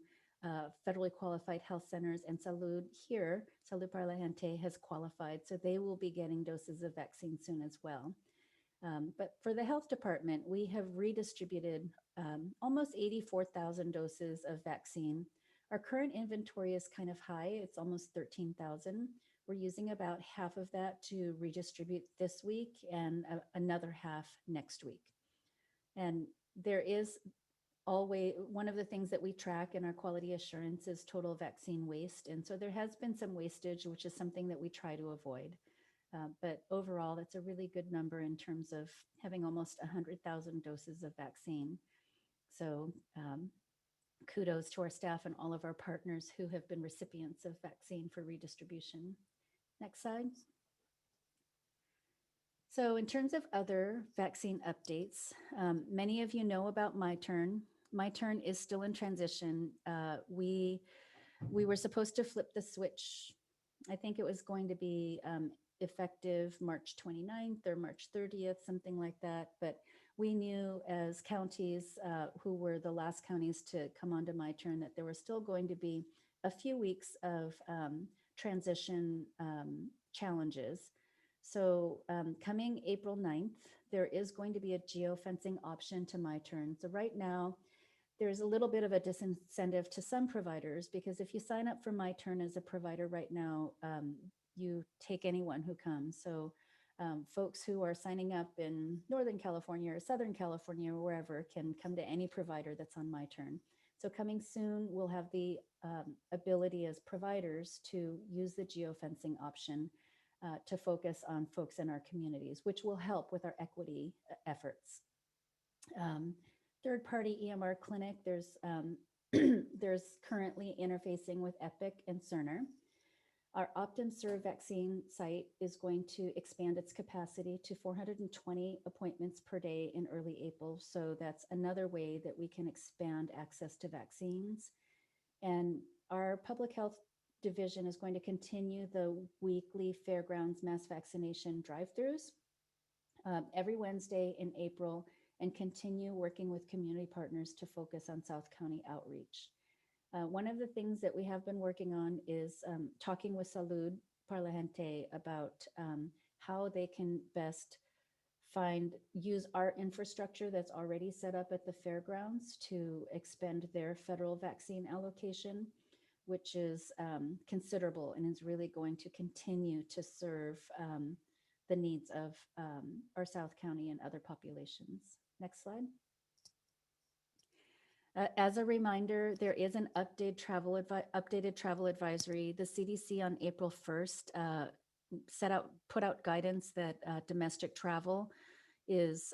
federally qualified health centers, and Salud here, Salud para la Gente, has qualified. So they will be getting doses of vaccine soon as well. But for the health department, we have redistributed almost 84,000 doses of vaccine. Our current inventory is kind of high. It's almost 13,000. We're using about half of that to redistribute this week and another half next week. And there is always, one of the things that we track in our quality assurance is total vaccine waste. And so there has been some wastage, which is something that we try to avoid. But overall, that's a really good number in terms of having almost 100,000 doses of vaccine. So kudos to our staff and all of our partners who have been recipients of vaccine for redistribution. Next slide. So in terms of other vaccine updates, many of you know about MyTurn. MyTurn is still in transition. We were supposed to flip the switch. I think it was going to be effective March 29th or March 30th, something like that. But we knew as counties who were the last counties to come onto MyTurn that there was still going to be a few weeks of transition challenges. So coming April 9th, there is going to be a geofencing option to MyTurn. So right now, there's a little bit of a disincentive to some providers because if you sign up for MyTurn as a provider right now, you take anyone who comes. So folks who are signing up in Northern California or Southern California or wherever can come to any provider that's on MyTurn. So coming soon, we'll have the ability as providers to use the geofencing option to focus on folks in our communities, which will help with our equity efforts. Third-party EMR clinic, there's there's currently interfacing with Epic and Cerner. Our OptumServe vaccine site is going to expand its capacity to 420 appointments per day in early April. So that's another way that we can expand access to vaccines. And our public health division is going to continue the weekly fairgrounds mass vaccination drive-throughs every Wednesday in April, and continue working with community partners to focus on South County outreach. One of the things that we have been working on is talking with Salud para la Gente about how they can best use our infrastructure that's already set up at the fairgrounds to expend their federal vaccine allocation, which is considerable and is really going to continue to serve the needs of our South County and other populations. Next slide. As a reminder, there is an updated travel advisory. The CDC on April 1st put out guidance that domestic travel is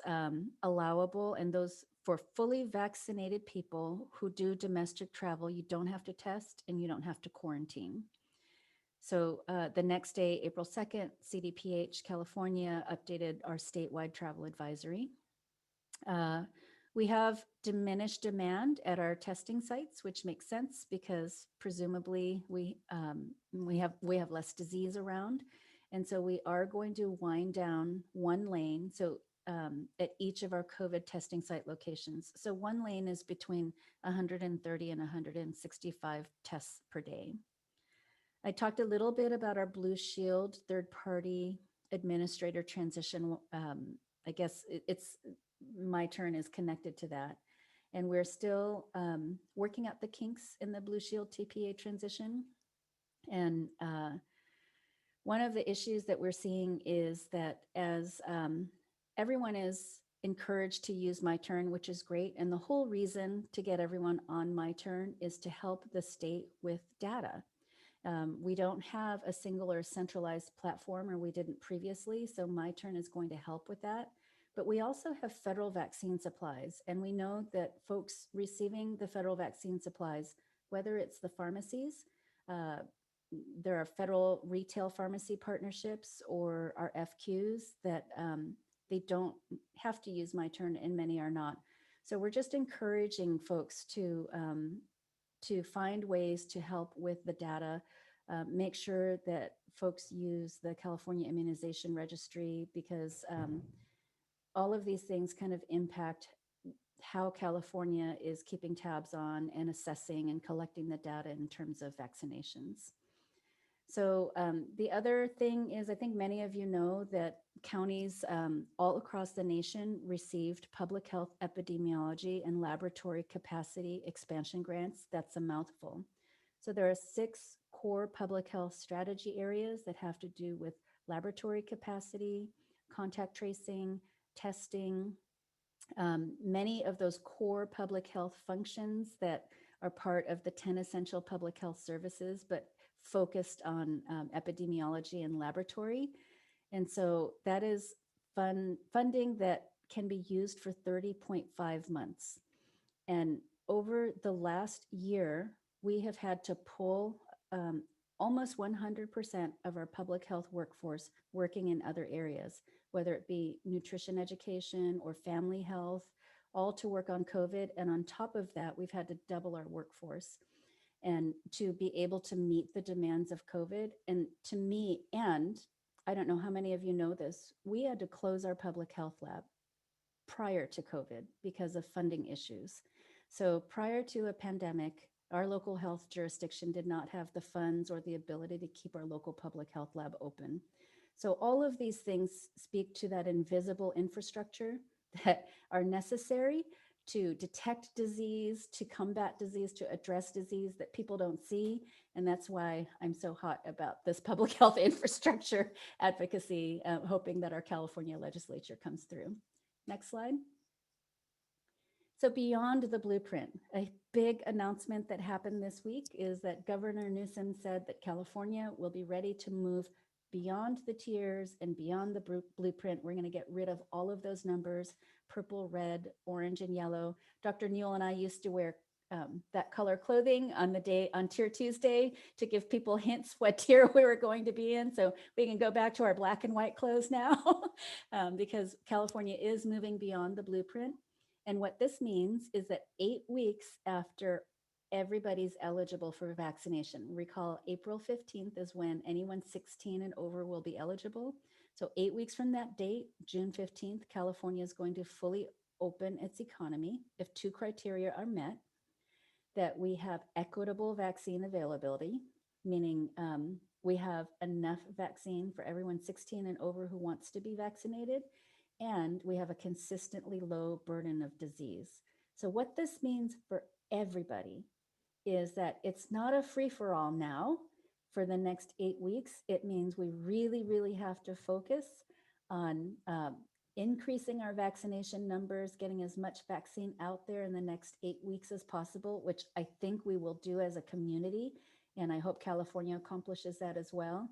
allowable, and those for fully vaccinated people who do domestic travel, you don't have to test and you don't have to quarantine. So the next day, April 2nd, CDPH California updated our statewide travel advisory. We have diminished demand at our testing sites, which makes sense because presumably we have less disease around. And so we are going to wind down one lane. So at each of our COVID testing site locations. So one lane is between 130 and 165 tests per day. I talked a little bit about our Blue Shield third-party administrator transition. I guess it's My Turn is connected to that. And we're still working out the kinks in the Blue Shield TPA transition. And one of the issues that we're seeing is that as everyone is encouraged to use My Turn, which is great. And the whole reason to get everyone on My Turn is to help the state with data. We don't have a single or centralized platform, or we didn't previously. So My Turn is going to help with that. But we also have federal vaccine supplies. And we know that folks receiving the federal vaccine supplies, whether it's the pharmacies, there are federal retail pharmacy partnerships or our FQs that they don't have to use My Turn, and many are not. So we're just encouraging folks to find ways to help with the data, make sure that folks use the California Immunization Registry, because all of these things kind of impact how California is keeping tabs on and assessing and collecting the data in terms of vaccinations. So the other thing is, I think many of you know that counties all across the nation received public health epidemiology and laboratory capacity expansion grants. That's a mouthful. So there are 6 core public health strategy areas that have to do with laboratory capacity, contact tracing, testing, many of those core public health functions that are part of the 10 essential public health services, but focused on epidemiology and laboratory. And so that is funding that can be used for 30.5 months. And over the last year, we have had to pull almost 100% of our public health workforce working in other areas, whether it be nutrition education or family health, all to work on COVID. And on top of that, we've had to double our workforce and to be able to meet the demands of COVID. And to me, and I don't know how many of you know this, we had to close our public health lab prior to COVID because of funding issues. So prior to a pandemic, our local health jurisdiction did not have the funds or the ability to keep our local public health lab open. So all of these things speak to that invisible infrastructure that are necessary to detect disease, to combat disease, to address disease that people don't see. And that's why I'm so hot about this public health infrastructure advocacy, hoping that our California legislature comes through. Next slide. So beyond the blueprint, a big announcement that happened this week is that Governor Newsom said that California will be ready to move beyond the tiers and beyond the blueprint. We're going to get rid of all of those numbers, purple, red, orange, and yellow. Dr. Newell and I used to wear that color clothing on Tier Tuesday to give people hints what tier we were going to be in. So we can go back to our black and white clothes now because California is moving beyond the blueprint. And what this means is that 8 weeks after everybody's eligible for vaccination, recall April 15th is when anyone 16 and over will be eligible. So 8 weeks from that date, June 15th, California is going to fully open its economy if 2 criteria are met: that we have equitable vaccine availability, meaning we have enough vaccine for everyone 16 and over who wants to be vaccinated, and we have a consistently low burden of disease. So what this means for everybody is that it's not a free-for-all now for the next 8 weeks. It means we really, really have to focus on increasing our vaccination numbers, getting as much vaccine out there in the next 8 weeks as possible, which I think we will do as a community. And I hope California accomplishes that as well.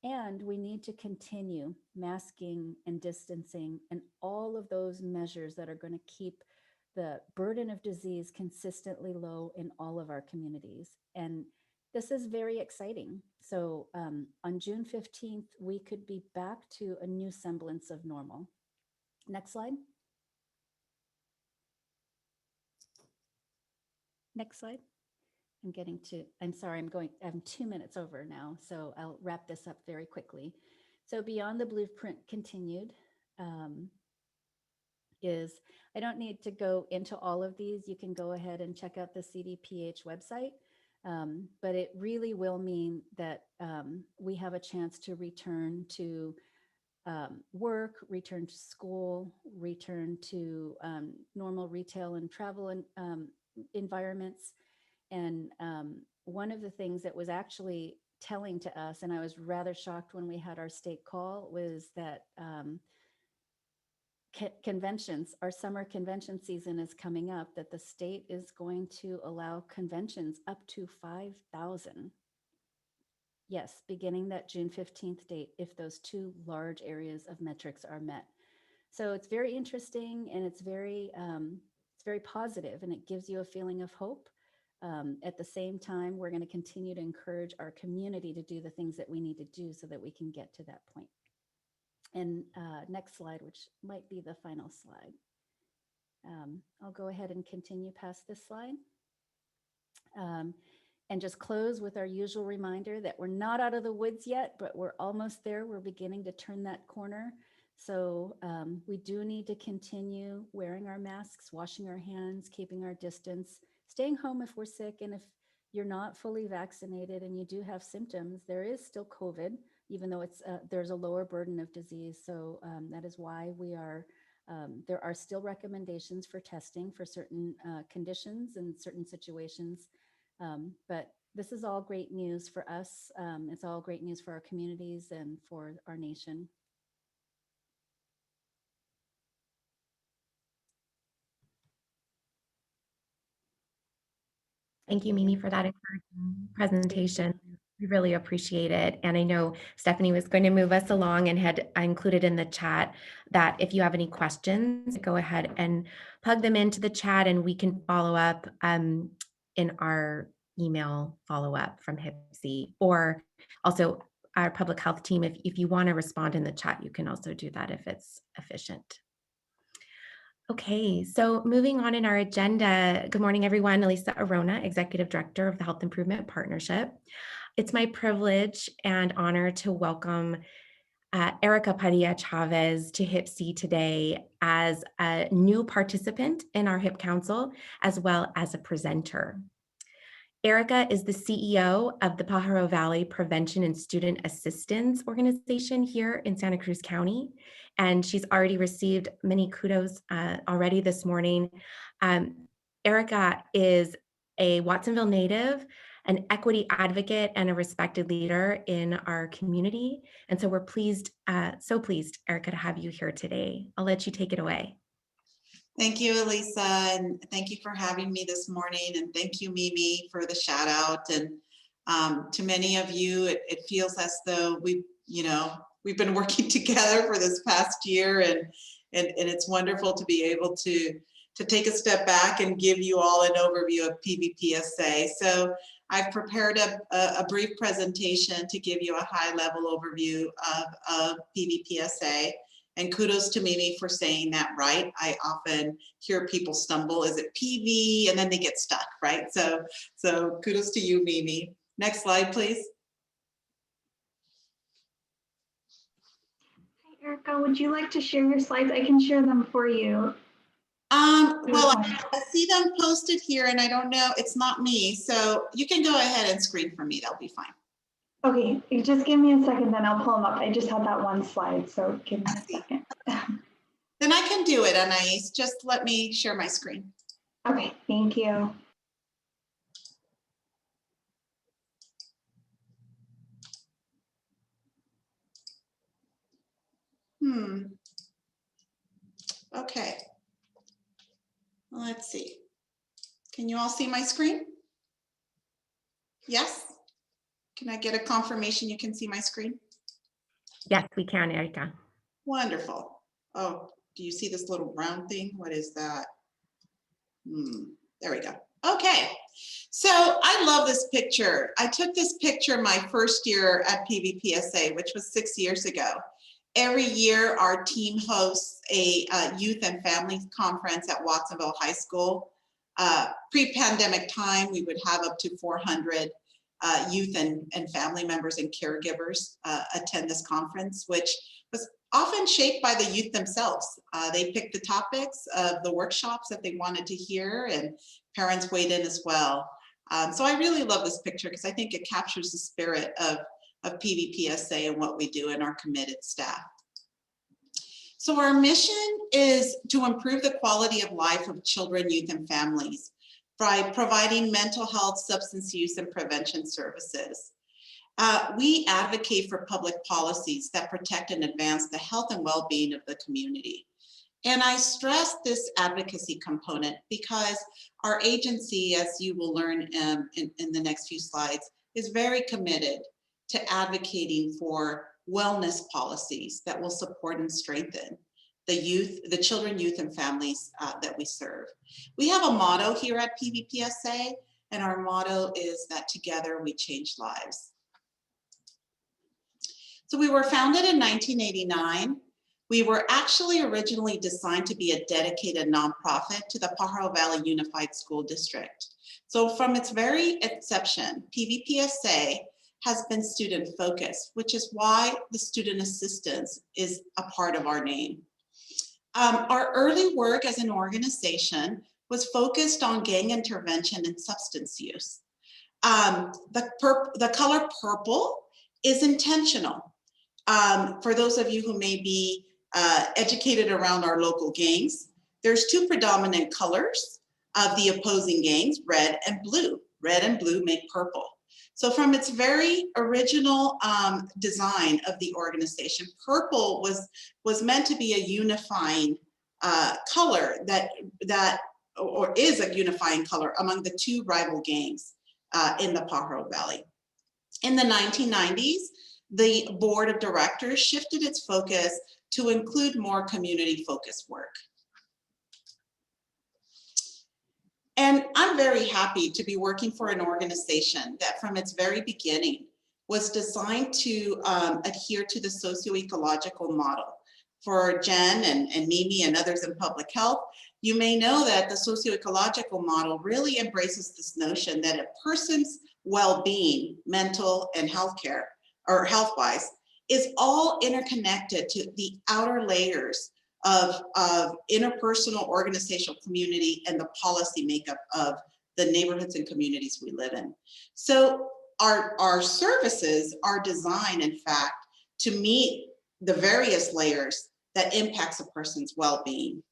And we need to continue masking and distancing and all of those measures that are going to keep the burden of disease consistently low in all of our communities. And this is very exciting. So on June 15th, we could be back to a new semblance of normal. Next slide. Next slide. I'm sorry, I'm 2 minutes over now, so I'll wrap this up very quickly. So beyond the blueprint continued is, I don't need to go into all of these. You can go ahead and check out the CDPH website, but it really will mean that we have a chance to return to work, return to school, return to normal retail and travel environments. And one of the things that was actually telling to us, and I was rather shocked when we had our state call, was that conventions, our summer convention season is coming up, that the state is going to allow conventions up to 5,000. Yes, beginning that June 15th date, if those 2 large areas of metrics are met. So it's very interesting, and it's very positive, and it gives you a feeling of hope. At the same time, we're going to continue to encourage our community to do the things that we need to do so that we can get to that point. And next slide, which might be the final slide. I'll go ahead and continue past this slide. And just close with our usual reminder that we're not out of the woods yet, but we're almost there. We're beginning to turn that corner. So we do need to continue wearing our masks, washing our hands, keeping our distance, staying home if we're sick. And if you're not fully vaccinated and you do have symptoms, there is still COVID, even though there's a lower burden of disease. So that is why there are still recommendations for testing for certain conditions and certain situations. But this is all great news for us. It's all great news for our communities and for our nation. Thank you, Mimi, for that encouraging presentation. We really appreciate it. And I know Stephanie was going to move us along and had included in the chat that if you have any questions, go ahead and plug them into the chat and we can follow up in our email follow-up from HIPC, or also our public health team. If you want to respond in the chat, you can also do that if it's efficient. Okay, so moving on in our agenda. Good morning, everyone. Elisa Arona, Executive Director of the Health Improvement Partnership. It's my privilege and honor to welcome Erica Padilla Chavez to HIPC today as a new participant in our HIP Council, as well as a presenter. Erica is the CEO of the Pajaro Valley Prevention and Student Assistance Organization here in Santa Cruz County, and she's already received many kudos already this morning. Erica is a Watsonville native, an equity advocate, and a respected leader in our community. And so we're pleased, so pleased, Erica, to have you here today. I'll let you take it away. Thank you, Elisa, and thank you for having me this morning. And thank you, Mimi, for the shout out. And to many of you, it feels as though we've you know, we've been working together for this past year, and it's wonderful to be able to take a step back and give you all an overview of PVPSA. So I've prepared a brief presentation to give you a high-level overview of PVPSA. And kudos to Mimi for saying that right. I often hear people stumble, is it PV? And then they get stuck, right? So kudos to you, Mimi. Next slide, please. Hi, Erica, would you like to share your slides? I can share them for you. Well, I see them posted here, and I don't know, it's not me. So you can go ahead and screen for me, that'll be fine. Okay, you just give me a second, then I'll pull them up. I just had that one slide, so give me a second. Then I can do it, Anais. Just let me share my screen. Okay, thank you. Okay. Let's see. Can you all see my screen? Yes? Can I get a confirmation you can see my screen? Yes, we can, Erica. Wonderful. Oh, do you see this little round thing? What is that? There we go. Okay. So I love this picture. I took this picture my first year at PVPSA, which was 6 years ago. Every year, our team hosts a youth and family conference at Watsonville High School. Pre-pandemic time, we would have up to 400 youth and family members and caregivers attend this conference, which was often shaped by the youth themselves. They picked the topics of the workshops that they wanted to hear, and parents weighed in as well. So I really love this picture because I think it captures the spirit of PVPSA and what we do and our committed staff. So our mission is to improve the quality of life of children, youth, and families by providing mental health, substance use, and prevention services. We advocate for public policies that protect and advance the health and well-being of the community. And I stress this advocacy component because our agency, as you will learn in the next few slides, is very committed to advocating for wellness policies that will support and strengthen the children, youth, and families that we serve. We have a motto here at PVPSA, and our motto is that together we change lives. So we were founded in 1989. We were actually originally designed to be a dedicated nonprofit to the Pajaro Valley Unified School District. So from its very inception, PVPSA has been student focused, which is why the student assistance is a part of our name. Our early work as an organization was focused on gang intervention and substance use. The color purple is intentional. For those of you who may be educated around our local gangs, there's two predominant colors of the opposing gangs, red and blue. Red and blue make purple. So from its very original design of the organization, purple was meant to be a unifying color or is a unifying color among the two rival gangs in the Pajaro Valley. In the 1990s, the board of directors shifted its focus to include more community-focused work. And I'm very happy to be working for an organization that from its very beginning was designed to adhere to the socio-ecological model. For Jen and Mimi and others in public health, you may know that the socio-ecological model really embraces this notion that a person's well-being, mental and healthcare, or health-wise, is all interconnected to the outer layers of interpersonal, organizational, community, and the policy makeup of the neighborhoods and communities we live in. So our services are designed, in fact, to meet the various layers that impacts a person's well-being.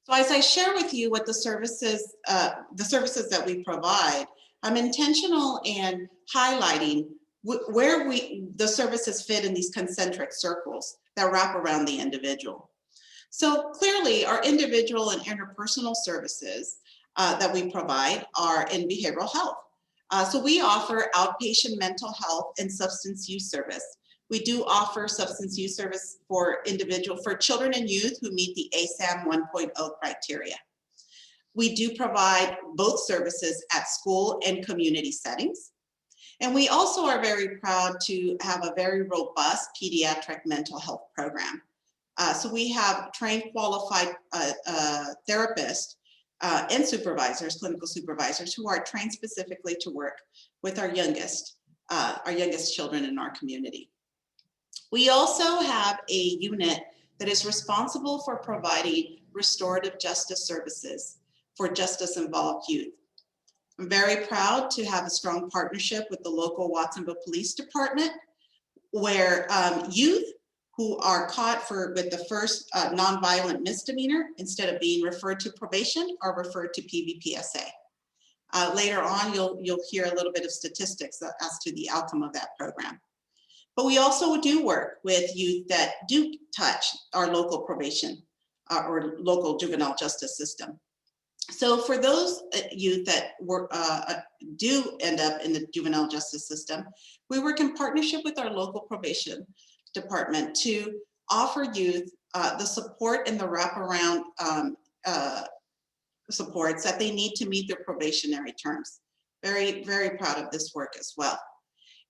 So as I share with you what the services that we provide, I'm intentional in highlighting where the services fit in these concentric circles that wrap around the individual. So clearly our individual and interpersonal services that we provide are in behavioral health. So we offer outpatient mental health and substance use service. We do offer substance use service for children and youth who meet the ASAM 1.0 criteria. We do provide both services at school and community settings. And we also are very proud to have a very robust pediatric mental health program. So we have trained, qualified therapists and supervisors, clinical supervisors, who are trained specifically to work with our youngest children in our community. We also have a unit that is responsible for providing restorative justice services for justice-involved youth. I'm very proud to have a strong partnership with the local Watsonville Police Department, where youth who are caught with the first nonviolent misdemeanor, instead of being referred to probation, are referred to PVPSA. Later on, you'll hear a little bit of statistics as to the outcome of that program. But we also do work with youth that do touch our local probation or local juvenile justice system. So for those youth that do end up in the juvenile justice system, we work in partnership with our local probation department to offer youth the support and the wraparound supports that they need to meet their probationary terms. Very, very proud of this work as well.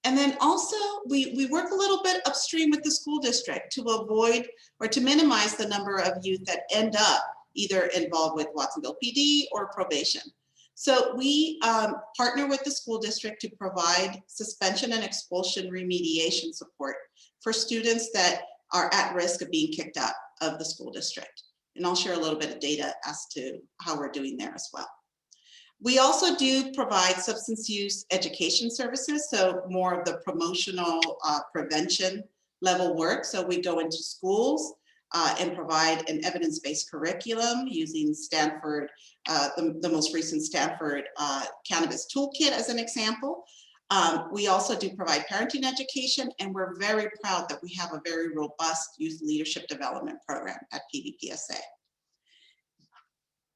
And then also we work a little bit upstream with the school district to avoid or to minimize the number of youth that end up either involved with Watsonville PD or probation. So we partner with the school district to provide suspension and expulsion remediation support for students that are at risk of being kicked out of the school district. And I'll share a little bit of data as to how we're doing there as well. We also do provide substance use education services, so more of the promotional prevention level work. So we go into schools and provide an evidence-based curriculum using Stanford, the most recent Stanford Cannabis Toolkit as an example. We also do provide parenting education, and we're very proud that we have a very robust youth leadership development program at PVPSA.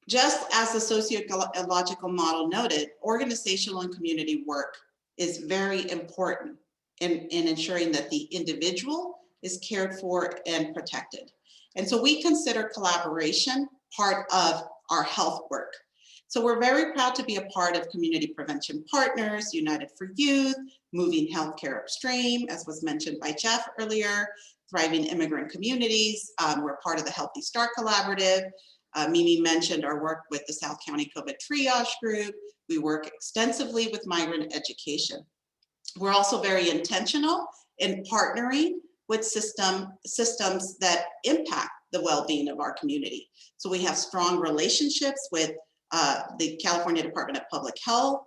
Just as the sociological model noted, organizational and community work is very important in ensuring that the individual is cared for and protected. And so we consider collaboration part of our health work. So we're very proud to be a part of Community Prevention Partners, United for Youth, Moving Healthcare Upstream, as was mentioned by Jeff earlier, Thriving Immigrant Communities. We're part of the Healthy Start Collaborative. Mimi mentioned our work with the South County COVID Triage Group. We work extensively with migrant education. We're also very intentional in partnering with systems that impact the well-being of our community. So we have strong relationships with the California Department of Public Health,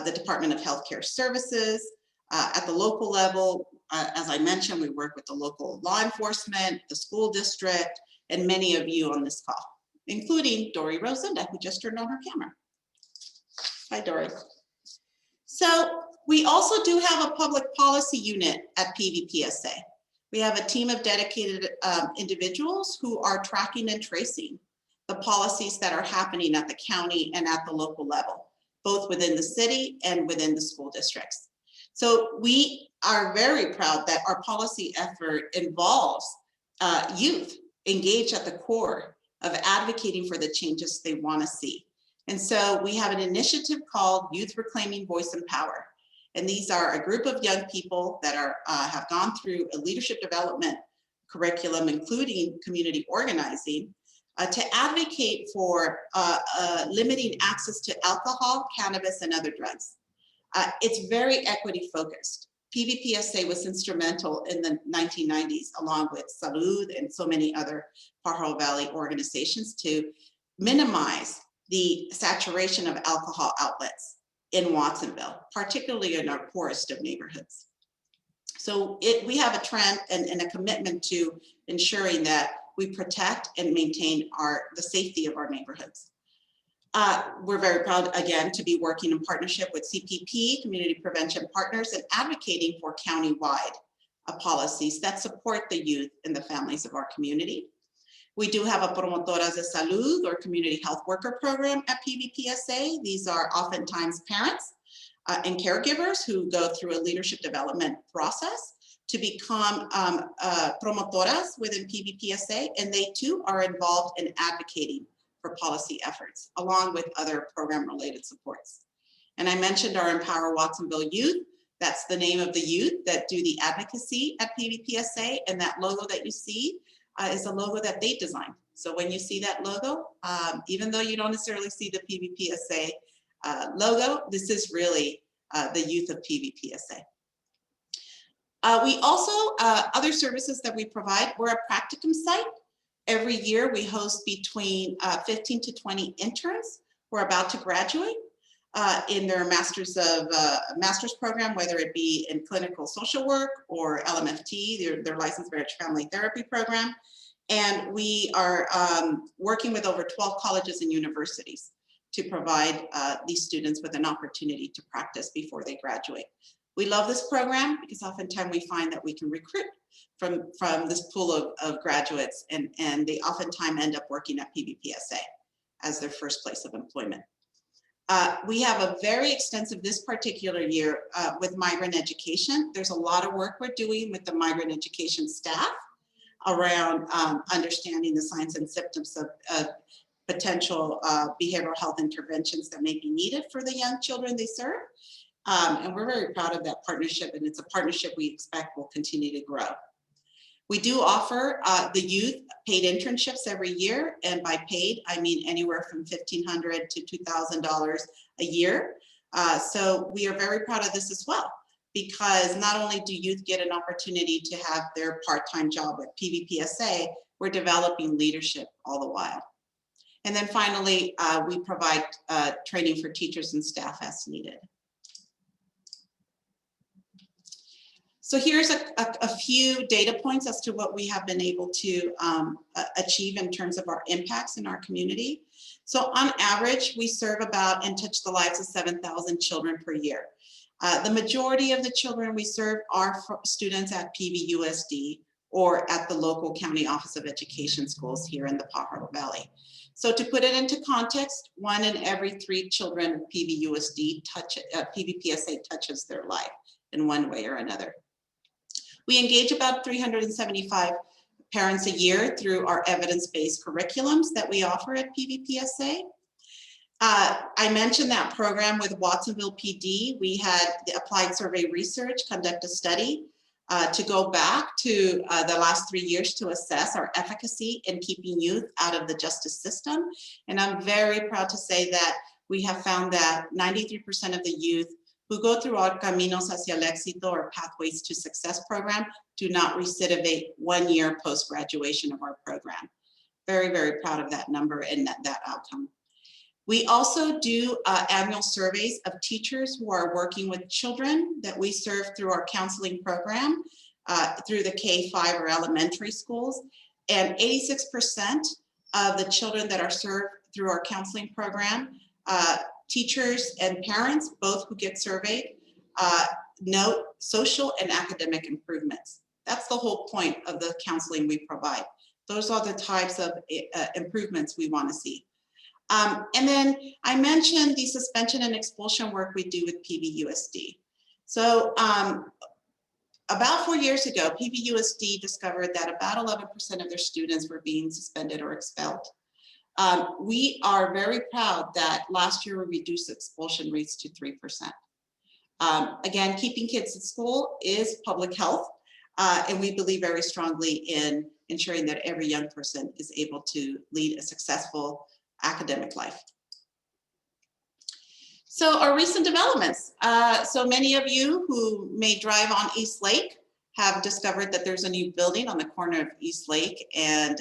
the Department of Healthcare Services. At the local level, as I mentioned, we work with the local law enforcement, the school district, and many of you on this call, including Dory Rosinda, who just turned on her camera. Hi, Dory. So we also do have a public policy unit at PVPSA. We have a team of dedicated individuals who are tracking and tracing the policies that are happening at the county and at the local level, both within the city and within the school districts. So we are very proud that our policy effort involves youth engaged at the core of advocating for the changes they want to see. And so we have an initiative called Youth Reclaiming Voice and Power. And these are a group of young people that have gone through a leadership development curriculum, including community organizing, to advocate for limiting access to alcohol, cannabis, and other drugs. It's very equity focused. PVPSA was instrumental in the 1990s, along with Salud and so many other Pajaro Valley organizations, to minimize the saturation of alcohol outlets in Watsonville, particularly in our poorest of neighborhoods. So we have a trend and a commitment to ensuring that we protect and maintain the safety of our neighborhoods. We're very proud, again, to be working in partnership with CPP, Community Prevention Partners, and advocating for countywide policies that support the youth and the families of our community. We do have a Promotoras de Salud or community health worker program at PVPSA. These are oftentimes parents and caregivers who go through a leadership development process to become promotoras within PVPSA, and they too are involved in advocating for policy efforts, along with other program-related supports. And I mentioned our Empower Watsonville Youth. That's the name of the youth that do the advocacy at PVPSA, and that logo that you see is a logo that they designed. So when you see that logo, even though you don't necessarily see the PVPSA logo, this is really the youth of PVPSA. We also, other services that we provide, we're a practicum site. Every year we host between 15 to 20 interns who are about to graduate in their master's program, whether it be in clinical social work or LMFT, their licensed marriage family therapy program. And we are working with over 12 colleges and universities to provide these students with an opportunity to practice before they graduate. We love this program because oftentimes we find that we can recruit from this pool of graduates, and they oftentimes end up working at PVPSA as their first place of employment. We have a very extensive, this particular year, with migrant education. There's a lot of work we're doing with the migrant education staff around understanding the signs and symptoms of potential behavioral health interventions that may be needed for the young children they serve. And we're very proud of that partnership, and it's a partnership we expect will continue to grow. We do offer the youth paid internships every year, and by paid, I mean anywhere from $1,500 to $2,000 a year. So we are very proud of this as well, because not only do youth get an opportunity to have their part-time job at PVPSA, we're developing leadership all the while. And then finally, we provide training for teachers and staff as needed. So here's a few data points as to what we have been able to achieve in terms of our impacts in our community. So on average, we serve about and touch the lives of 7,000 children per year. The majority of the children we serve are students at PVUSD or at the local county office of education schools here in the Pajaro Valley. So to put it into context, 1 in every 3 children of PVUSD PVPSA touches their life in one way or another. We engage about 375 parents a year through our evidence-based curriculums that we offer at PVPSA. I mentioned that program with Watsonville PD. We had the applied survey research conduct a study to go back to the last 3 years to assess our efficacy in keeping youth out of the justice system. And I'm very proud to say that we have found that 93% of the youth who go through our Caminos Hacia el Éxito or Pathways to Success program do not recidivate 1 year post-graduation of our program. Very, very proud of that number and that outcome. We also do annual surveys of teachers who are working with children that we serve through our counseling program through the K-5 or elementary schools. And 86% of the children that are served through our counseling program, teachers and parents, both who get surveyed, note social and academic improvements. That's the whole point of the counseling we provide. Those are the types of improvements we want to see. And then I mentioned the suspension and expulsion work we do with PVUSD. So about 4 years ago, PVUSD discovered that about 11% of their students were being suspended or expelled. We are very proud that last year we reduced expulsion rates to 3%. Again, keeping kids in school is public health, and we believe very strongly in ensuring that every young person is able to lead a successful academic life. So our recent developments. So many of you who may drive on East Lake have discovered that there's a new building on the corner of East Lake and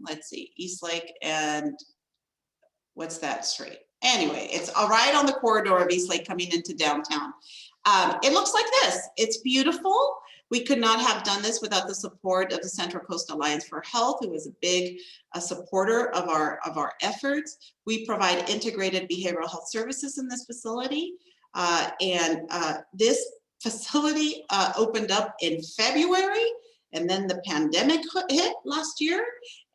let's see, East Lake and what's that street? Anyway, it's right on the corridor of East Lake coming into downtown. It looks like this. It's beautiful. We could not have done this without the support of the Central Coast Alliance for Health, who is a big supporter of our efforts. We provide integrated behavioral health services in this facility. This facility opened up in February, And then the pandemic hit last year,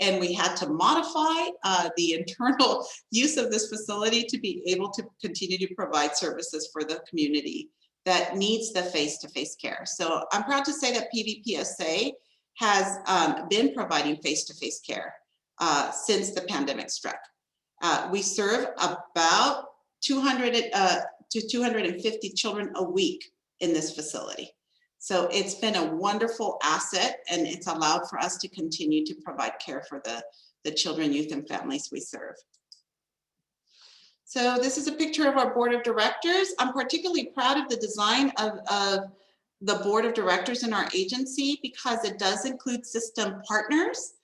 and we had to modify the internal use of this facility to be able to continue to provide services for the community that needs the face-to-face care. So I'm proud to say that PVPSA has been providing face-to-face care since the pandemic struck. We serve about 200 to 250 children a week in this facility. So it's been a wonderful asset, and it's allowed for us to continue to provide care for the children, youth, and families we serve. So this is a picture of our board of directors. I'm particularly proud of the design of the board of directors in our agency because it does include system partners.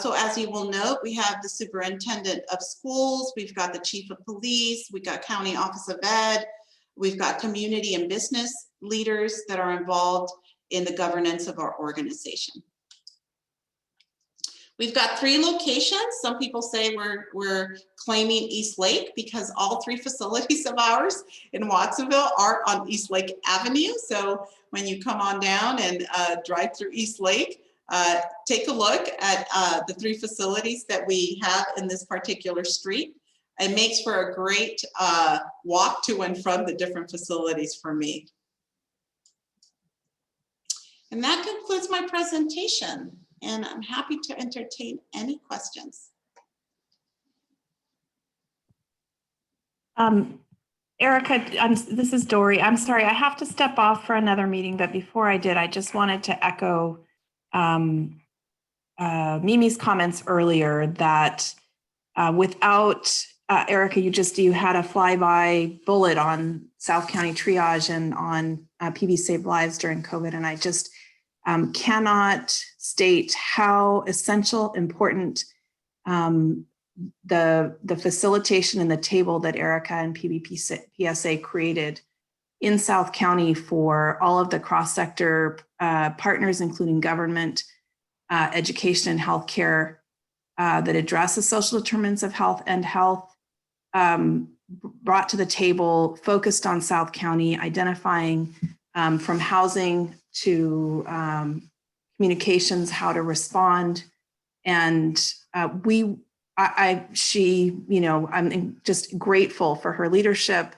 So as you will note, we have the superintendent of schools, we've got the chief of police, we've got county office of ed, we've got community and business leaders that are involved in the governance of our organization. We've got 3 locations. Some people say we're claiming East Lake because all 3 facilities of ours in Watsonville are on East Lake Avenue. So when you come on down and drive through East Lake, take a look at the 3 facilities that we have in this particular street. It makes for a great walk to and from the different facilities for me. And that concludes my presentation, and I'm happy to entertain any questions. Erica, this is Dory. I'm sorry, I have to step off for another meeting, but before I did, I just wanted to echo Mimi's comments earlier that without Erica, you had a flyby bullet on South County Triage and on PV Save Lives during COVID, and I just cannot state how essential, important the facilitation and the table that Erica and PVPSA created in South County for all of the cross-sector partners, including government, education, and healthcare that address the social determinants of health and health, brought to the table, focused on South County, identifying from housing to communications, how to respond. And I'm just grateful for her leadership,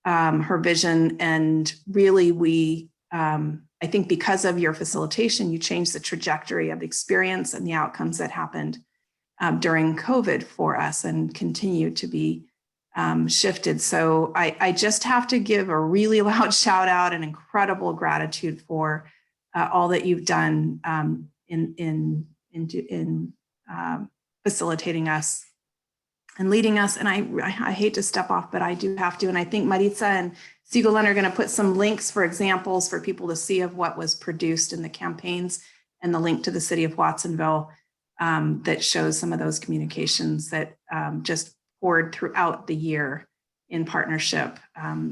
her vision, and really I think because of your facilitation, you changed the trajectory of the experience and the outcomes that happened during COVID for us and continue to be shifted. So I just have to give a really loud shout out and incredible gratitude for all that you've done in facilitating us and leading us. And I hate to step off, but I do have to. And I think Maritza and Sigolene are going to put some links for examples for people to see of what was produced in the campaigns, and the link to the city of Watsonville that shows some of those communications that just poured throughout the year in partnership,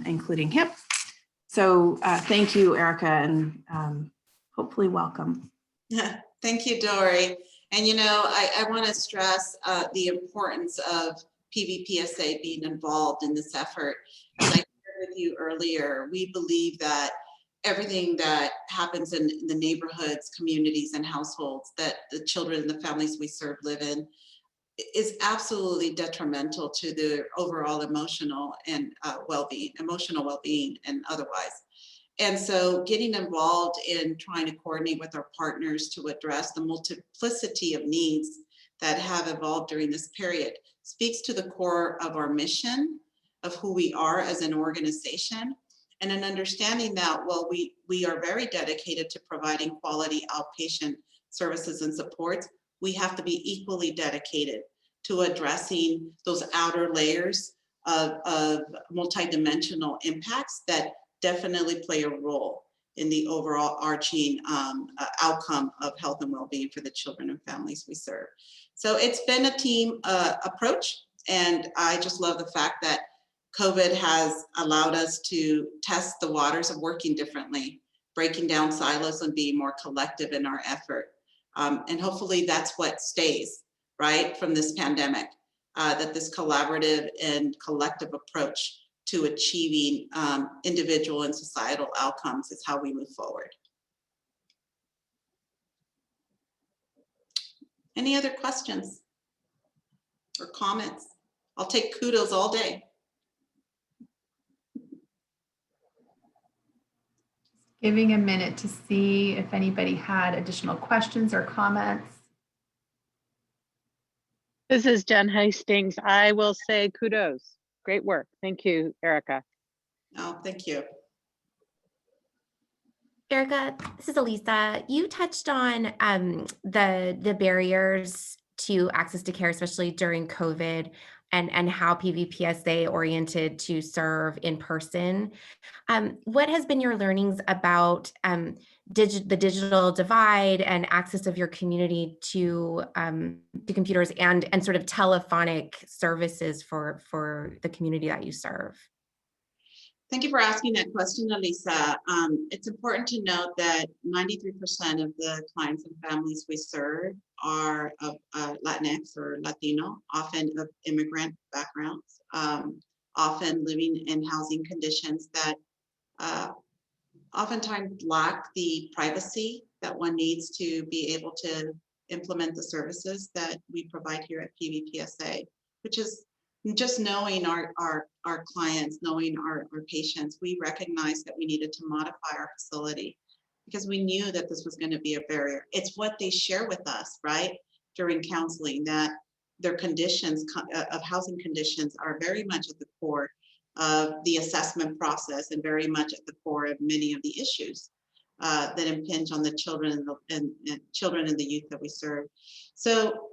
including HIP. So thank you, Erica, and hopefully welcome. Thank you, Dory. And I want to stress the importance of PVPSA being involved in this effort. As I shared with you earlier, we believe that everything that happens in the neighborhoods, communities, and households that the children and the families we serve live in is absolutely detrimental to their overall emotional and emotional well-being and otherwise. And so getting involved in trying to coordinate with our partners to address the multiplicity of needs that have evolved during this period speaks to the core of our mission of who we are as an organization, and an understanding that, well, we are very dedicated to providing quality outpatient services and supports. We have to be equally dedicated to addressing those outer layers of multidimensional impacts that definitely play a role in the overall arching outcome of health and well-being for the children and families we serve. So it's been a team approach, and I just love the fact that COVID has allowed us to test the waters of working differently, breaking down silos and being more collective in our effort. And hopefully that's what stays, right, from this pandemic, that this collaborative and collective approach to achieving individual and societal outcomes is how we move forward. Any other questions or comments? I'll take kudos all day. Giving a minute to see if anybody had additional questions or comments. This is Jen Hastings. I will say kudos. Great work. Thank you, Erica. Oh, thank you. Erica, this is Elisa. You touched on the barriers to access to care, especially during COVID, and how PVPSA oriented to serve in person. What has been your learnings about the digital divide and access of your community to computers and sort of telephonic services for the community that you serve? Thank you for asking that question, Elisa. It's important to note that 93% of the clients and families we serve are of Latinx or Latino, often of immigrant backgrounds, often living in housing conditions that oftentimes lack the privacy that one needs to be able to implement the services that we provide here at PVPSA, which is just knowing our clients, knowing our patients. We recognized that we needed to modify our facility because we knew that this was going to be a barrier. It's what they share with us, right, during counseling, that their conditions of housing conditions are very much at the core of the assessment process and very much at the core of many of the issues that impinge on the children and children and the youth that we serve. So,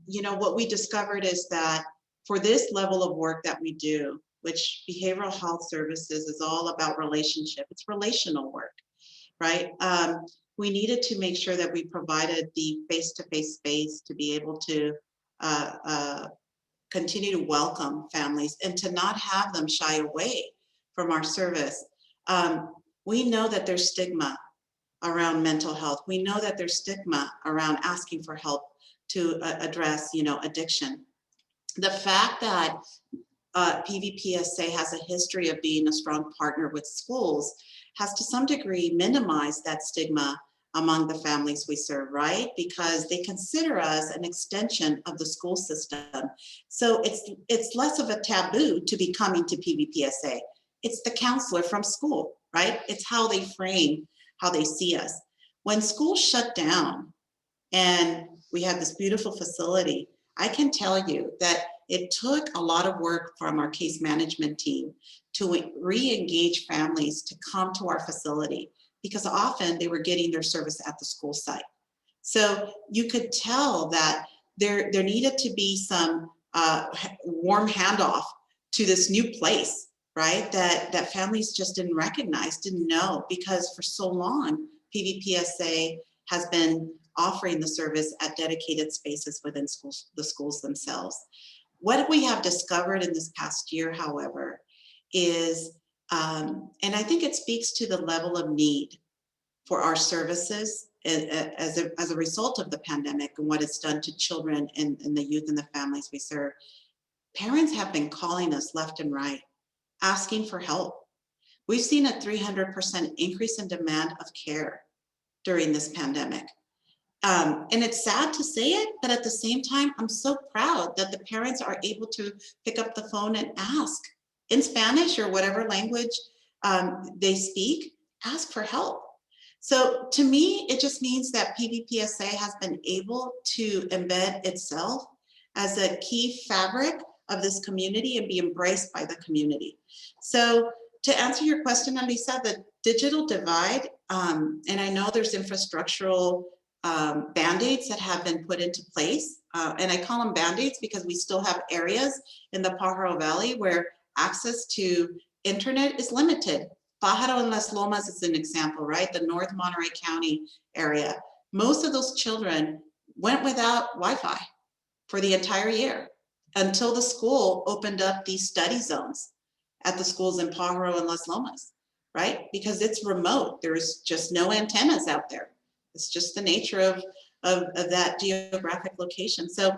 you know, what we discovered is that for this level of work that we do, which behavioral health services is all about relationship, it's relational work, right? We needed to make sure that we provided the face-to-face space to be able to continue to welcome families and to not have them shy away from our service. We know that there's stigma around mental health. We know that there's stigma around asking for help to address, you know, addiction. The fact that PVPSA has a history of being a strong partner with schools has to some degree minimized that stigma among the families we serve, right? Because they consider us an extension of the school system. So it's less of a taboo to be coming to PVPSA. It's the counselor from school, right? It's how they frame, how they see us. When schools shut down and we had this beautiful facility, I can tell you that it took a lot of work from our case management team to re-engage families to come to our facility, because often they were getting their service at the school site. So you could tell that there needed to be some warm handoff to this new place, right? That families just didn't recognize, didn't know, because for so long, PVPSA has been offering the service at dedicated spaces within schools, the schools themselves. What we have discovered in this past year, however, is, and I think it speaks to the level of need for our services as a result of the pandemic and what it's done to children and the youth and the families we serve. Parents have been calling us left and right, asking for help. We've seen a 300% increase in demand of care during this pandemic. And it's sad to say it, but at the same time, I'm so proud that the parents are able to pick up the phone and ask in Spanish or whatever language they speak, ask for help. So to me, it just means that PVPSA has been able to embed itself as a key fabric of this community and be embraced by the community. So to answer your question, Elisa, the digital divide, and I know there's infrastructural Band-Aids that have been put into place. And I call them Band-Aids because we still have areas in the Pajaro Valley where access to internet is limited. Pajaro and Las Lomas is an example, right? The North Monterey County area. Most of those children went without Wi-Fi for the entire year until the school opened up these study zones at the schools in Pajaro and Las Lomas, right? Because it's remote. There's just no antennas out there. It's just the nature of that geographic location. So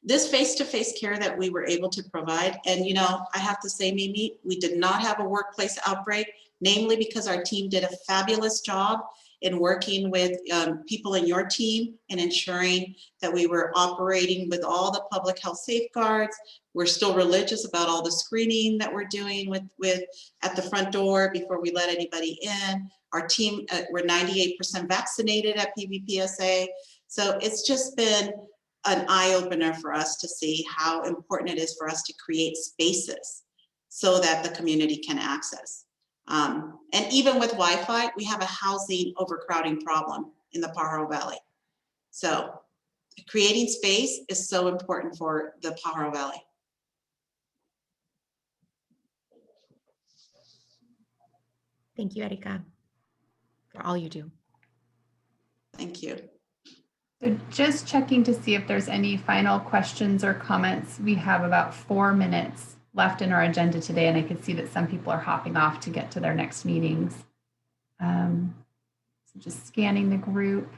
this face-to-face care that we were able to provide, and you know, I have to say, Mimi, we did not have a workplace outbreak, namely because our team did a fabulous job in working with people in your team and ensuring that we were operating with all the public health safeguards. We're still religious about all the screening that we're doing with at the front door before we let anybody in. Our team, we're 98% vaccinated at PBPSA. So it's just been an eye-opener for us to see how important it is for us to create spaces so that the community can access. And even with Wi-Fi, we have a housing overcrowding problem in the Pajaro Valley. So creating space is so important for the Pajaro Valley. Thank you, Erika, for all you do. Thank you. So just checking to see if there's any final questions or comments. We have about 4 minutes left in our agenda today, and I can see that some people are hopping off to get to their next meetings. So just scanning the group.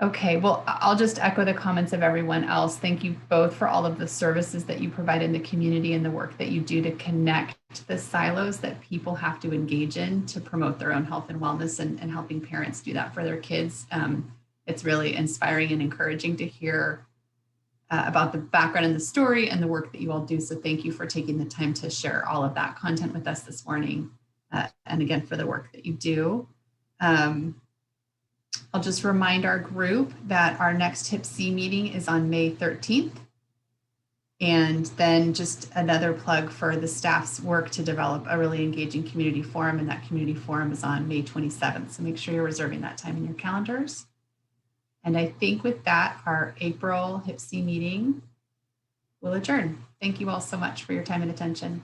Okay, well, I'll just echo the comments of everyone else. Thank you both for all of the services that you provide in the community and the work that you do to connect the silos that people have to engage in to promote their own health and wellness, and helping parents do that for their kids. It's really inspiring and encouraging to hear about the background and the story and the work that you all do. So thank you for taking the time to share all of that content with us this morning. And again, for the work that you do. I'll just remind our group that our next HIPC meeting is on May 13th. And then just another plug for the staff's work to develop a really engaging community forum, and that community forum is on May 27th. So make sure you're reserving that time in your calendars. And I think with that, our April HIPC meeting will adjourn. Thank you all so much for your time and attention.